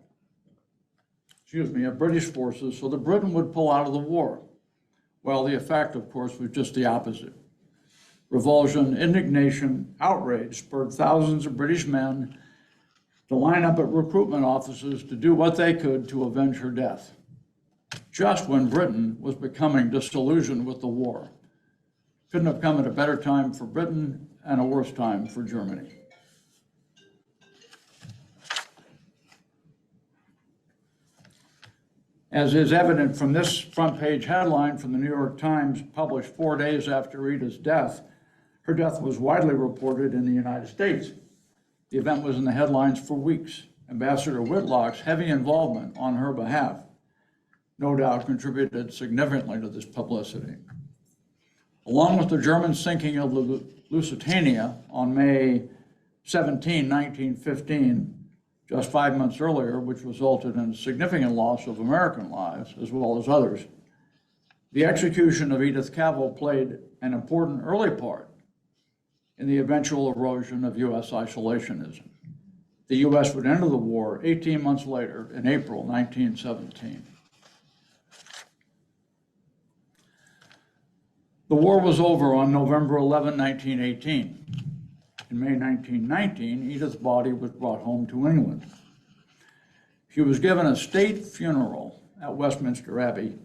of British forces so that Britain would pull out of the war. Well, the effect, of course, was just the opposite. Revulsion, indignation, outrage spurred thousands of British men to line up at recruitment offices to do what they could to avenge her death, just when Britain was becoming disillusioned with the war. Couldn't have come at a better time for Britain and a worse time for Germany. As is evident from this front page headline from the New York Times, published 4 days after Edith's death, her death was widely reported in the United States. The event was in the headlines for weeks. Ambassador Whitlock's heavy involvement on her behalf no doubt contributed significantly to this publicity. Along with the German sinking of the Lusitania on May 17, 1915, just 5 months earlier, which resulted in significant loss of American lives as well as others, the execution of Edith Cavell played an important early part in the eventual erosion of U.S. isolationism. The U.S. would enter the war 18 months later in April 1917. The war was over on November 11, 1918. In May 1919, Edith's body was brought home to England. She was given a state funeral at Westminster Abbey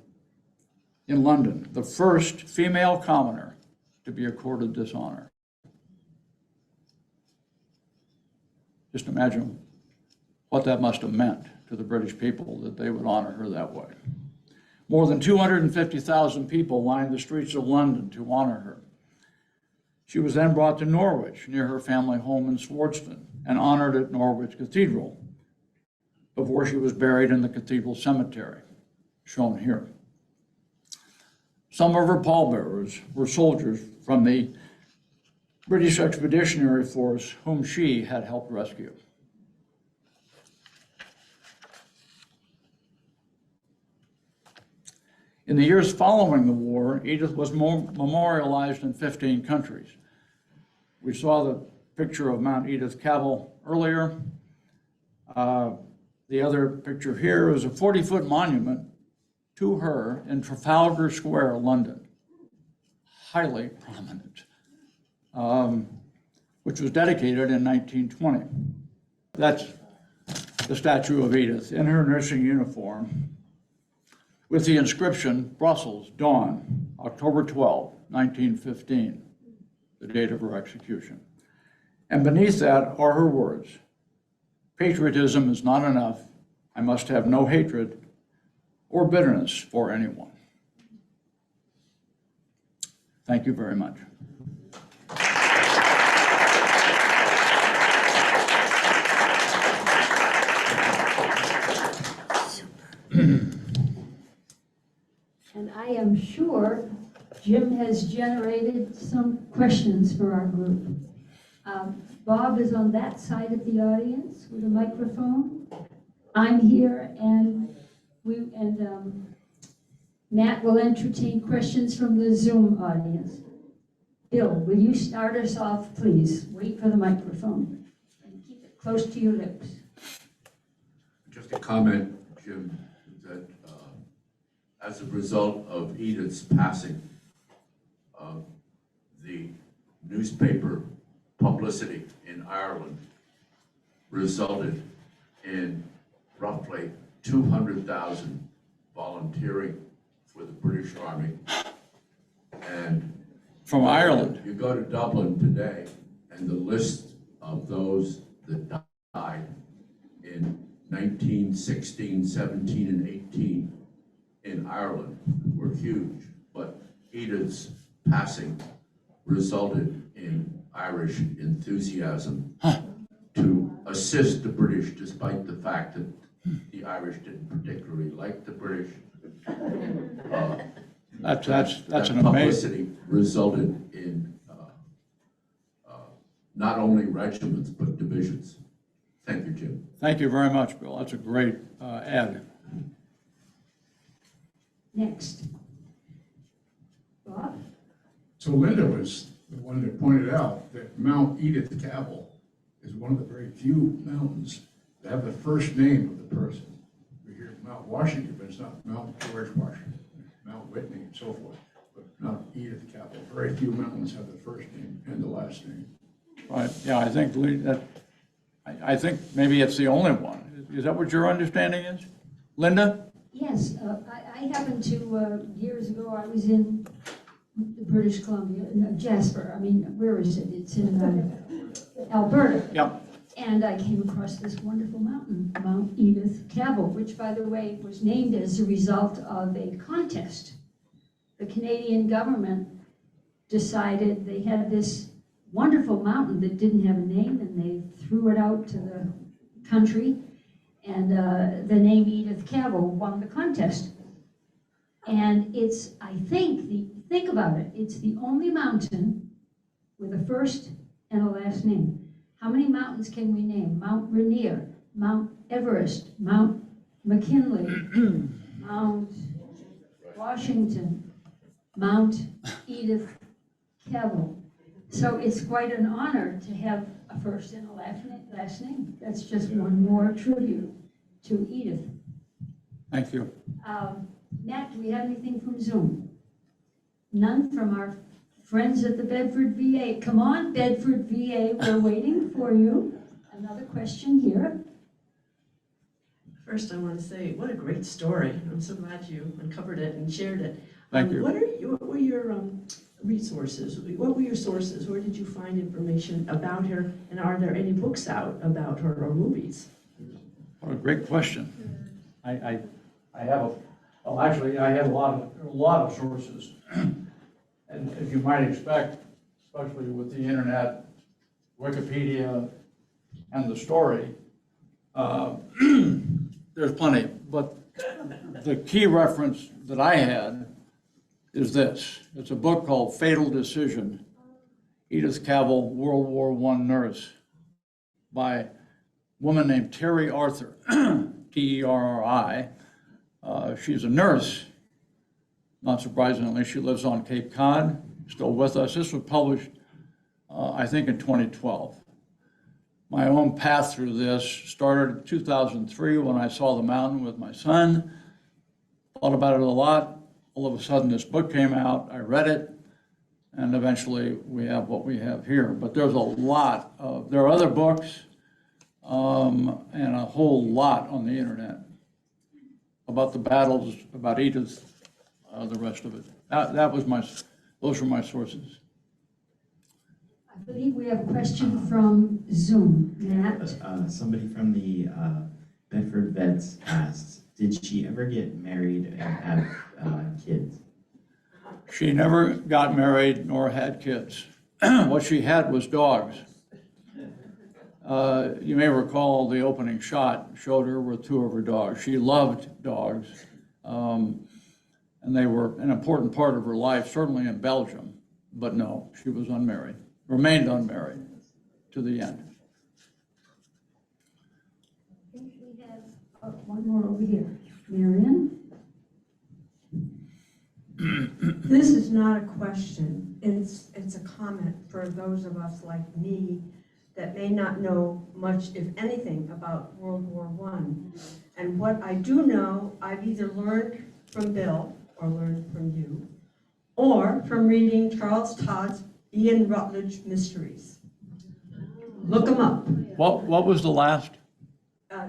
in London, the first female commoner to be accorded this honor. Just imagine what that must have meant to the British people that they would honor her that way. More than 250,000 people lined the streets of London to honor her. She was then brought to Norwich, near her family home in Swardston, and honored at Norwich Cathedral before she was buried in the cathedral cemetery, shown here. Some of her pallbearers were soldiers from the British Expeditionary Force whom she had helped rescue. In the years following the war, Edith was memorialized in 15 countries. We saw the picture of Mount Edith Cavell earlier. The other picture here is a 40-foot monument to her in Trafalgar Square, London. Highly prominent, which was dedicated in 1920. That's the statue of Edith in her nursing uniform with the inscription, Brussels, dawn, October 12, 1915, the date of her execution. And beneath that are her words, patriotism is not enough. I must have no hatred or bitterness for anyone. Thank you very much. And I am sure Jim has generated some questions for our group. Bob is on that side of the audience with a microphone. I'm here, and Matt will entertain questions from the Zoom audience. Bill, will you start us off, please? Wait for the microphone and keep it close to your lips. Just a comment, Jim, that as a result of Edith's passing, the newspaper publicity in Ireland resulted in roughly 200,000 volunteering for the British Army. And From Ireland. you go to Dublin today, and the list of those that died in 1916, 17, and 18 in Ireland were huge. But Edith's passing resulted in Irish enthusiasm to assist the British, despite the fact that the Irish didn't particularly like the British. That's an amazing. Publicity resulted in not only regiments, but divisions. Thank you, Jim. Thank you very much, Bill. That's a great add. Next. Bob? So Linda was the one that pointed out that Mount Edith Cavell is one of the very few mountains that have the first name of the person. We hear Mount Washington, but it's not Mount George Washington, Mount Whitney, and so forth. But Mount Edith Cavell, very few mountains have the first name and the last name. Right, yeah, I think I think maybe it's the only one. Is that what your understanding is? Linda? Yes, I happened to, years ago, I was in British Columbia, Jasper, where is it? It's in Alberta. Yep. And I came across this wonderful mountain, Mount Edith Cavell, which, by the way, was named as a result of a contest. The Canadian government decided they had this wonderful mountain that didn't have a name, and they threw it out to the country, and the name Edith Cavell won the contest. And it's, I think about it, it's the only mountain with a first and a last name. How many mountains can we name? Mount Rainier, Mount Everest, Mount McKinley, Mount Washington, Mount Edith Cavell. So it's quite an honor to have a first and a last name. That's just one more tribute to Edith. Thank you. Matt, do we have anything from Zoom? None from our friends at the Bedford VA. Come on, Bedford VA, we're waiting for you. Another question here. First, I want to say, what a great story. I'm so glad you uncovered it and shared it. Thank you. What were your resources? What were your sources? Where did you find information about her? And are there any books out about her or movies? What a great question. I have I have a lot of sources. And as you might expect, especially with the internet, Wikipedia, and the story, there's plenty. But the key reference that I had is this. It's a book called Fatal Decision, Edith Cavell, World War I Nurse, by a woman named Terry Arthur, Terri. She's a nurse Not surprisingly, she lives on Cape Cod, still with us. This was published, I think, in 2012. My own path through this started in 2003 when I saw the mountain with my son. Thought about it a lot. All of a sudden, this book came out. I read it, and eventually we have what we have here. But there's a lot of, there are other books and a whole lot on the internet about the battles, about Edith, the rest of it. Those were my sources. I believe we have a question from Zoom. Matt? Somebody from the Bedford Vets asks, did she ever get married and have kids? She never got married nor had kids. What she had was dogs. You may recall the opening shot showed her with two of her dogs. She loved dogs, and they were an important part of her life, certainly in Belgium. But no, she was unmarried, remained unmarried to the end. I think we have one more over here. Marion? This is not a question, it's a comment for those of us like me that may not know much, if anything, about World War I. And what I do know, I've either learned from Bill, or learned from you, or from reading Charles Todd's Ian Rutledge Mysteries. Look them up. What was the last?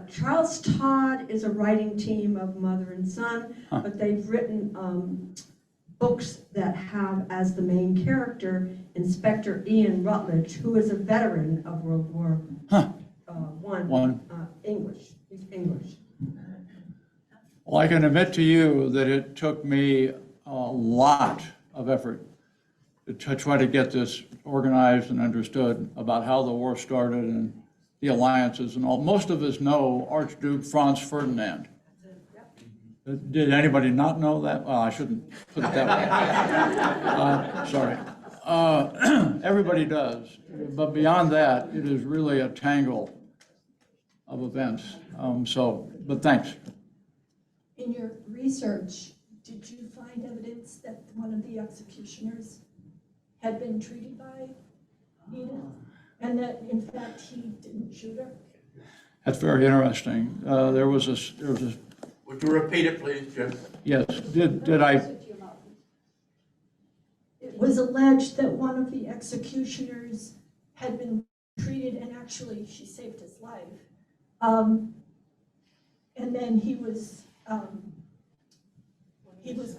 Charles Todd is a writing team of mother and son, but they've written books that have as the main character Inspector Ian Rutledge, who is a veteran of World War I, English. He's English. Well, I can admit to you that it took me a lot of effort to try to get this organized and understood about how the war started and the alliances and all. Most of us know Archduke Franz Ferdinand. Did anybody not know that? Well, I shouldn't put it that way. Sorry. Everybody does. But beyond that, it is really a tangle of events. But thanks. In your research, did you find evidence that one of the executioners had been treated by Edith, and that in fact he didn't shoot her? That's very interesting. There was a. Would you repeat it, please, Jim? Yes. Did I? It was alleged that one of the executioners had been treated, and actually she saved his life. And then he was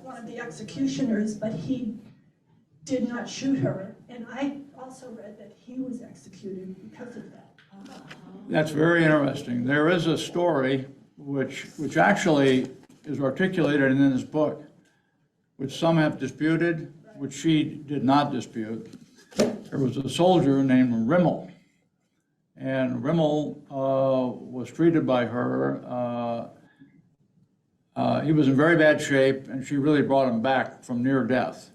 one of the executioners, but he did not shoot her. And I also read that he was executed because of that. That's very interesting. There is a story which actually is articulated in this book, which some have disputed, which she did not dispute. There was a soldier named Rimmel, and Rimmel was treated by her. He was in very bad shape, and she really brought him back from near death.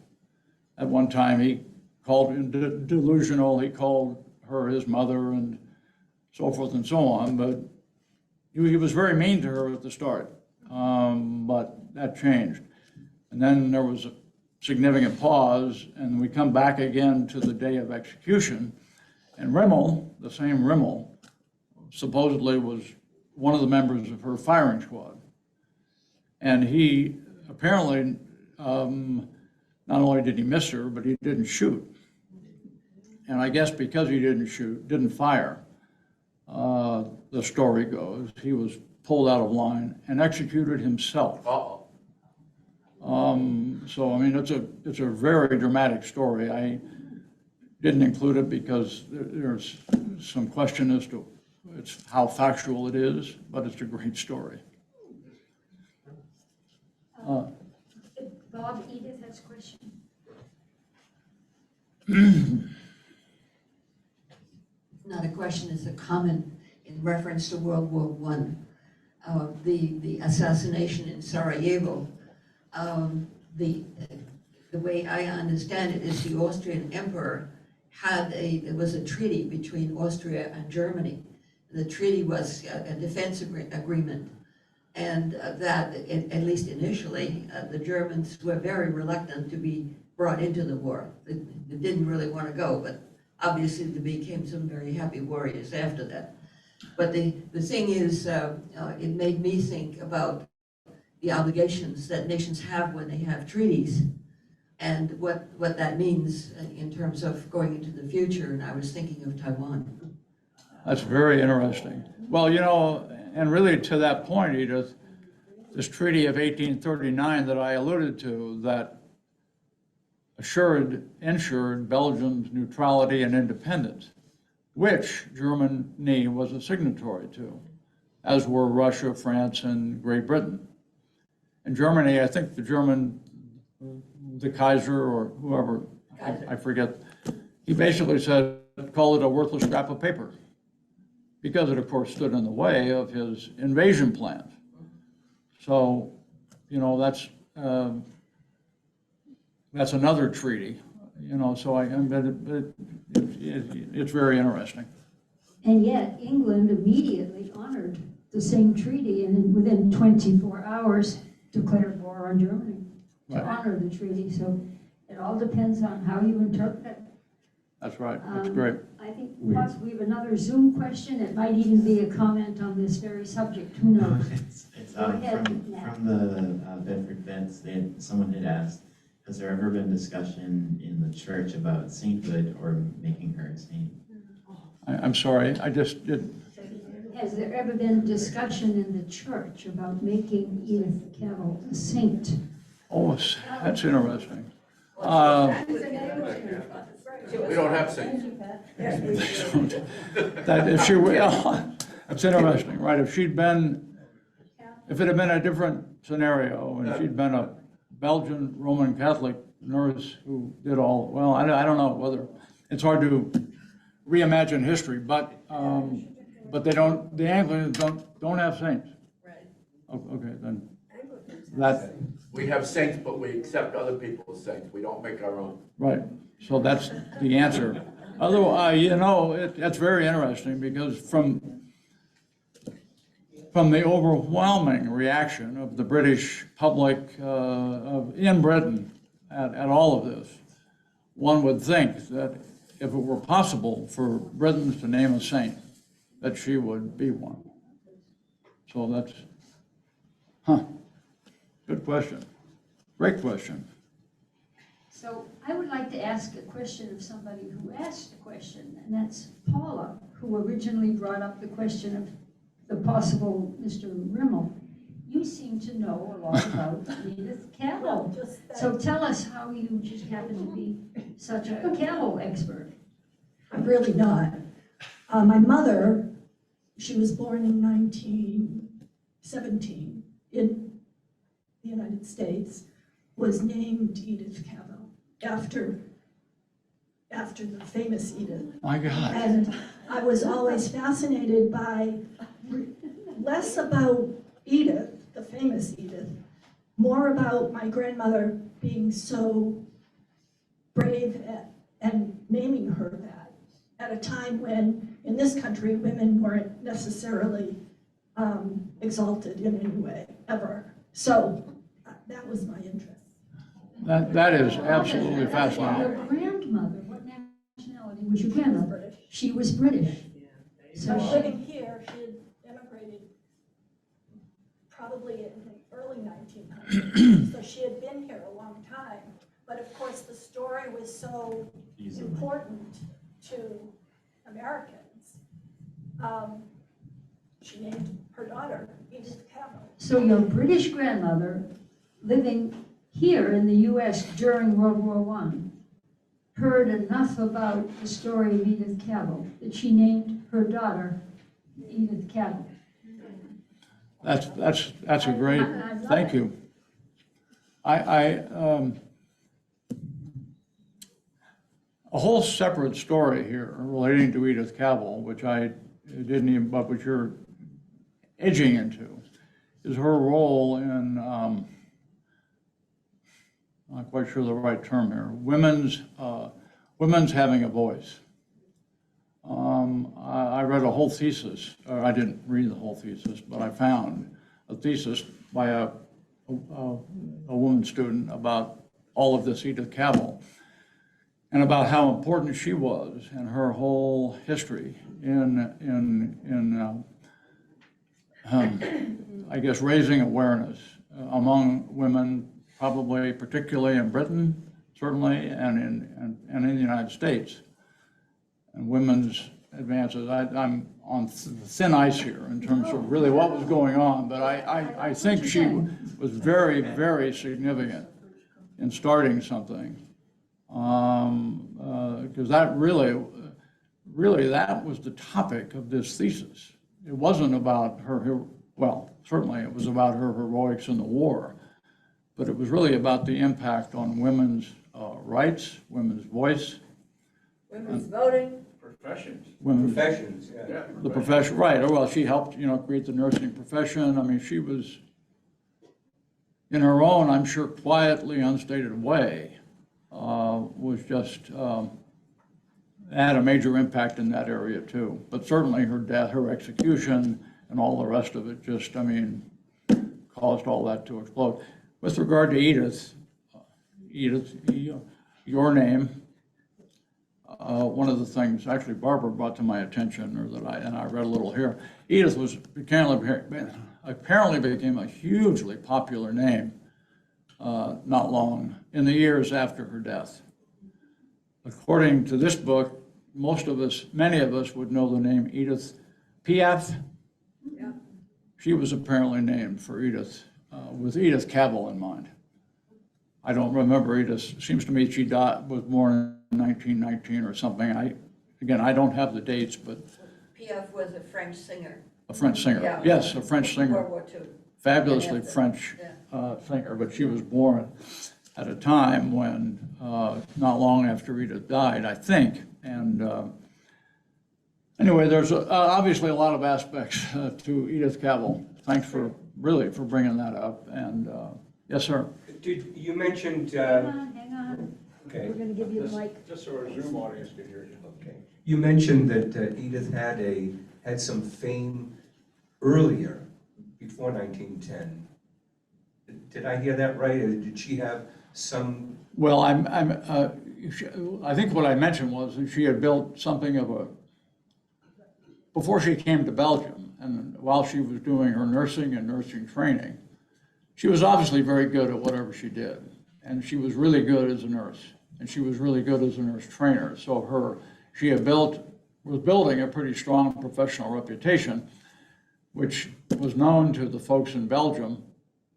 At one time, he called him delusional. He called her his mother and so forth and so on, but he was very mean to her at the start, but that changed. And then there was a significant pause, and we come back again to the day of execution, and Rimmel, the same Rimmel, supposedly was one of the members of her firing squad. And he apparently, not only did he miss her, but he didn't shoot. And I guess because he didn't fire, the story goes, he was pulled out of line and executed himself. Uh-oh. So, I mean, it's a very dramatic story. I didn't include it because there's some question as to how factual it is, but it's a great story. Bob, Edith has a question. Not a question, it's a comment in reference to World War I. The assassination in Sarajevo, the way I understand it is the Austrian emperor there was a treaty between Austria and Germany. The treaty was a defense agreement, and that, at least initially, the Germans were very reluctant to be brought into the war. They didn't really want to go, but obviously there became some very happy warriors after that. But the thing is, it made me think about the obligations that nations have when they have treaties, and what that means in terms of going into the future, and I was thinking of Taiwan. That's very interesting. Well, you know, and really to that point, Edith, this treaty of 1839 that I alluded to, that ensured Belgium's neutrality and independence, which Germany was a signatory to, as were Russia, France, and Great Britain. In Germany, I think the Kaiser or whoever, I forget, he basically said, call it a worthless scrap of paper, because it, of course, stood in the way of his invasion plans. So, you know, that's another treaty, you know, so it's very interesting. And yet England immediately honored the same treaty and within 24 hours declared war on Germany to Right. honor the treaty. So it all depends on how you interpret it. That's right, that's great. I think possibly we have another Zoom question. It might even be a comment on this very subject. Who knows? It's Go ahead, Matt. from the Bedford Vets. Someone had asked, has there ever been discussion in the church about sainthood or making her a saint? I'm sorry, I just did. Has there ever been discussion in the church about making Edith Cavell a saint? Oh, that's interesting. We don't have saints. That if she were, that's interesting, right? If it had been a different scenario, and she'd been a Belgian Roman Catholic nurse who did all, well, I don't know whether, it's hard to reimagine history, but they don't, the Anglicans don't have saints. Right. Okay, then Anglicans. that, We have saints, but we accept other people as saints. We don't make our own. right, so that's the answer. Otherwise, you know, that's very interesting, because from the overwhelming reaction of the British public in Britain at all of this, one would think that if it were possible for Britons to name a saint, that she would be one. So that's, good question. Great question. So I would like to ask a question of somebody who asked a question, and that's Paula, who originally brought up the question of the possible Mr. Rimmel. You seem to know a lot about Edith Cavell. So tell us how you just happen to be such a Cavell expert. I'm really not. My mother, she was born in 1917 in the United States, was named Edith Cavell after the famous Edith. My God. And I was always fascinated by less about Edith, the famous Edith, more about my grandmother being so brave and naming her that at a time when in this country women weren't necessarily exalted in any way ever. So that was my interest. That is absolutely fascinating. Your grandmother, what nationality was your grandmother? She was British. So Living here, she had immigrated probably in the early 1900s. So she had been here a long time. But of course, the story was so important to Americans. She named her daughter Edith Cavell. So your British grandmother living here in the US during World War I heard enough about the story of Edith Cavell that she named her daughter Edith Cavell. That's a great, thank you. A whole separate story here relating to Edith Cavell, which I didn't even, but which you're edging into, is her role in, not quite sure the right term here, women's having a voice. I read a whole thesis, or I didn't read the whole thesis, but I found a thesis by a woman student about all of this Edith Cavell, and about how important she was and her whole history in I guess, raising awareness among women, probably particularly in Britain, certainly, and in the United States, and women's advances. I'm on thin ice here in terms of really what was going on, but I think she was very, very significant in starting something, because that really that was the topic of this thesis. It wasn't about her, well, certainly it was about her heroics in the war, but it was really about the impact on women's rights, women's voice. Women's voting. Professions. Professions, yeah. The profession, right. Well, she helped, create the nursing profession. I mean, she was, in her own, I'm sure, quietly unstated way, was just, had a major impact in that area too. But certainly her death, her execution, and all the rest of it just, caused all that to explode. With regard to Edith, your name, one of the things actually Barbara brought to my attention, or that I read a little here, Edith apparently became a hugely popular name not long in the years after her death. According to this book, many of us would know the name Edith Piaf. Yeah. She was apparently named for Edith, with Edith Cavell in mind. I don't remember Edith. Seems to me she was born in 1919 or something. I don't have the dates, but Piaf was a French singer. a French singer. Yeah. Yes, a French singer. World War II. Fabulously French singer, but she was born at a time when, not long after Edith died, I think. And anyway, there's obviously a lot of aspects to Edith Cavell. Thanks for bringing that up. And yes, sir. You mentioned, Hang on. okay. We're going to give you the mic. Just so our Zoom audience can hear you. Okay. You mentioned that Edith had some fame earlier, before 1910. Did I hear that right, or did she have some? Well, I think what I mentioned was that she had built something of before she came to Belgium, and while she was doing her nursing and nursing training, she was obviously very good at whatever she did. And she was really good as a nurse, and she was really good as a nurse trainer. So she was building a pretty strong professional reputation, which was known to the folks in Belgium,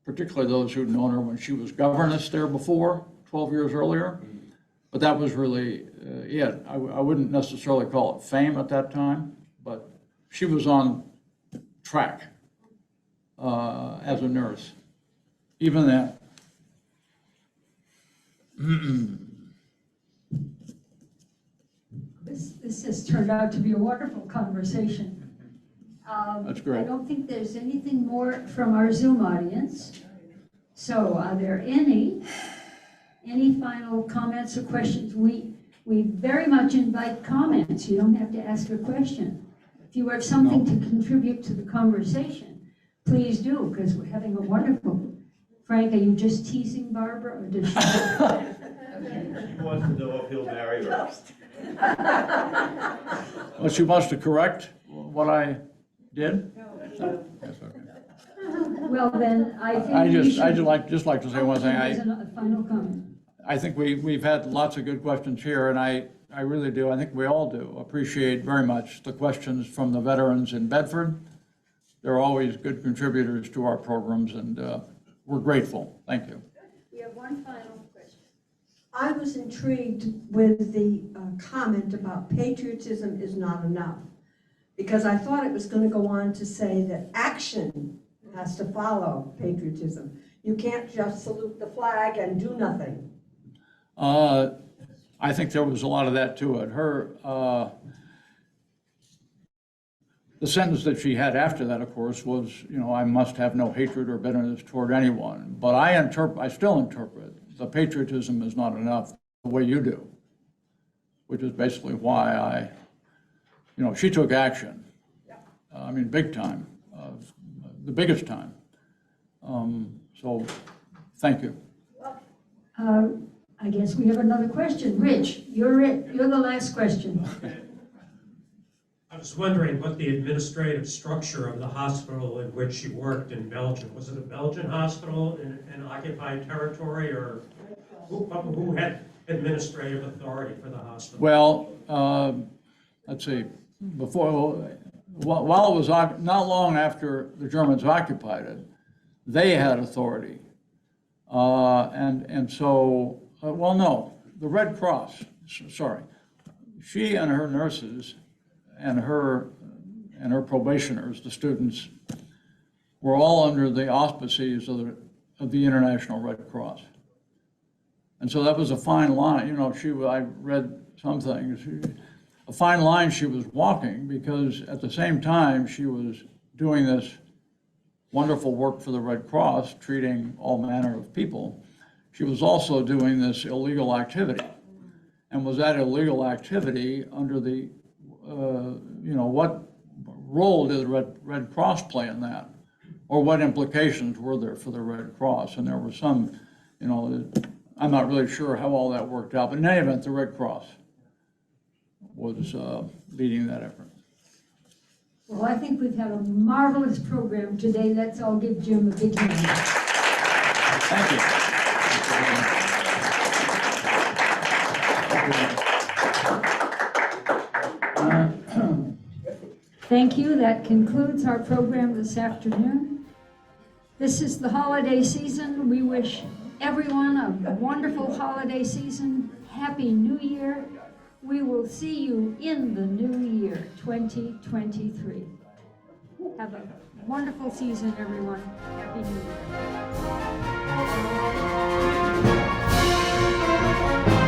particularly those who'd known her when she was governess there before, 12 years earlier. But that was really it. I wouldn't necessarily call it fame at that time, but she was on track as a nurse, even then. This has turned out to be a wonderful conversation. That's great. I don't think there's anything more from our Zoom audience. So are there any final comments or questions? We very much invite comments. You don't have to ask a question. If you have something to contribute to the conversation, please do, because we're having a wonderful. Frank, are you just teasing Barbara, or does she? She wants to know if he'll marry her. Well, she wants to correct what I did? Yes, okay. Well, then, I think I'd just like to say one thing. There's a final comment. I think we've had lots of good questions here, and I really do, I think we all do, appreciate very much the questions from the veterans in Bedford. They're always good contributors to our programs, and we're grateful. Thank you. We have one final question. I was intrigued with the comment about patriotism is not enough, because I thought it was going to go on to say that action has to follow patriotism. You can't just salute the flag and do nothing. I think there was a lot of that to it. The sentence that she had after that, of course, was, I must have no hatred or bitterness toward anyone. But I still interpret the patriotism is not enough the way you do, which is basically why she took action. Big time, the biggest time. So, thank you. I guess we have another question. Rich, you're it. You're the last question. I was wondering what the administrative structure of the hospital in which you worked in Belgium. Was it a Belgian hospital in occupied territory, or who had administrative authority for the hospital? Well, let's see, while it was, not long after the Germans occupied it, they had authority. And so, well, no, the Red Cross, sorry, she and her nurses and her probationers, the students, were all under the auspices of the International Red Cross. And so that was a fine line, you know, I read some things, a fine line she was walking, because at the same time she was doing this wonderful work for the Red Cross, treating all manner of people, she was also doing this illegal activity. And was that illegal activity under the, you know, what role did the Red Cross play in that? Or what implications were there for the Red Cross? And there were some, you know, I'm not really sure how all that worked out, but in any event, the Red Cross was leading that effort. Well, I think we've had a marvelous program today. Let's all give Jim a big hand. Thank you. Thank you. That concludes our program this afternoon. This is the holiday season. We wish everyone a wonderful holiday season. Happy New Year. We will see you in the new year, 2023. Have a wonderful season, everyone. Happy New Year.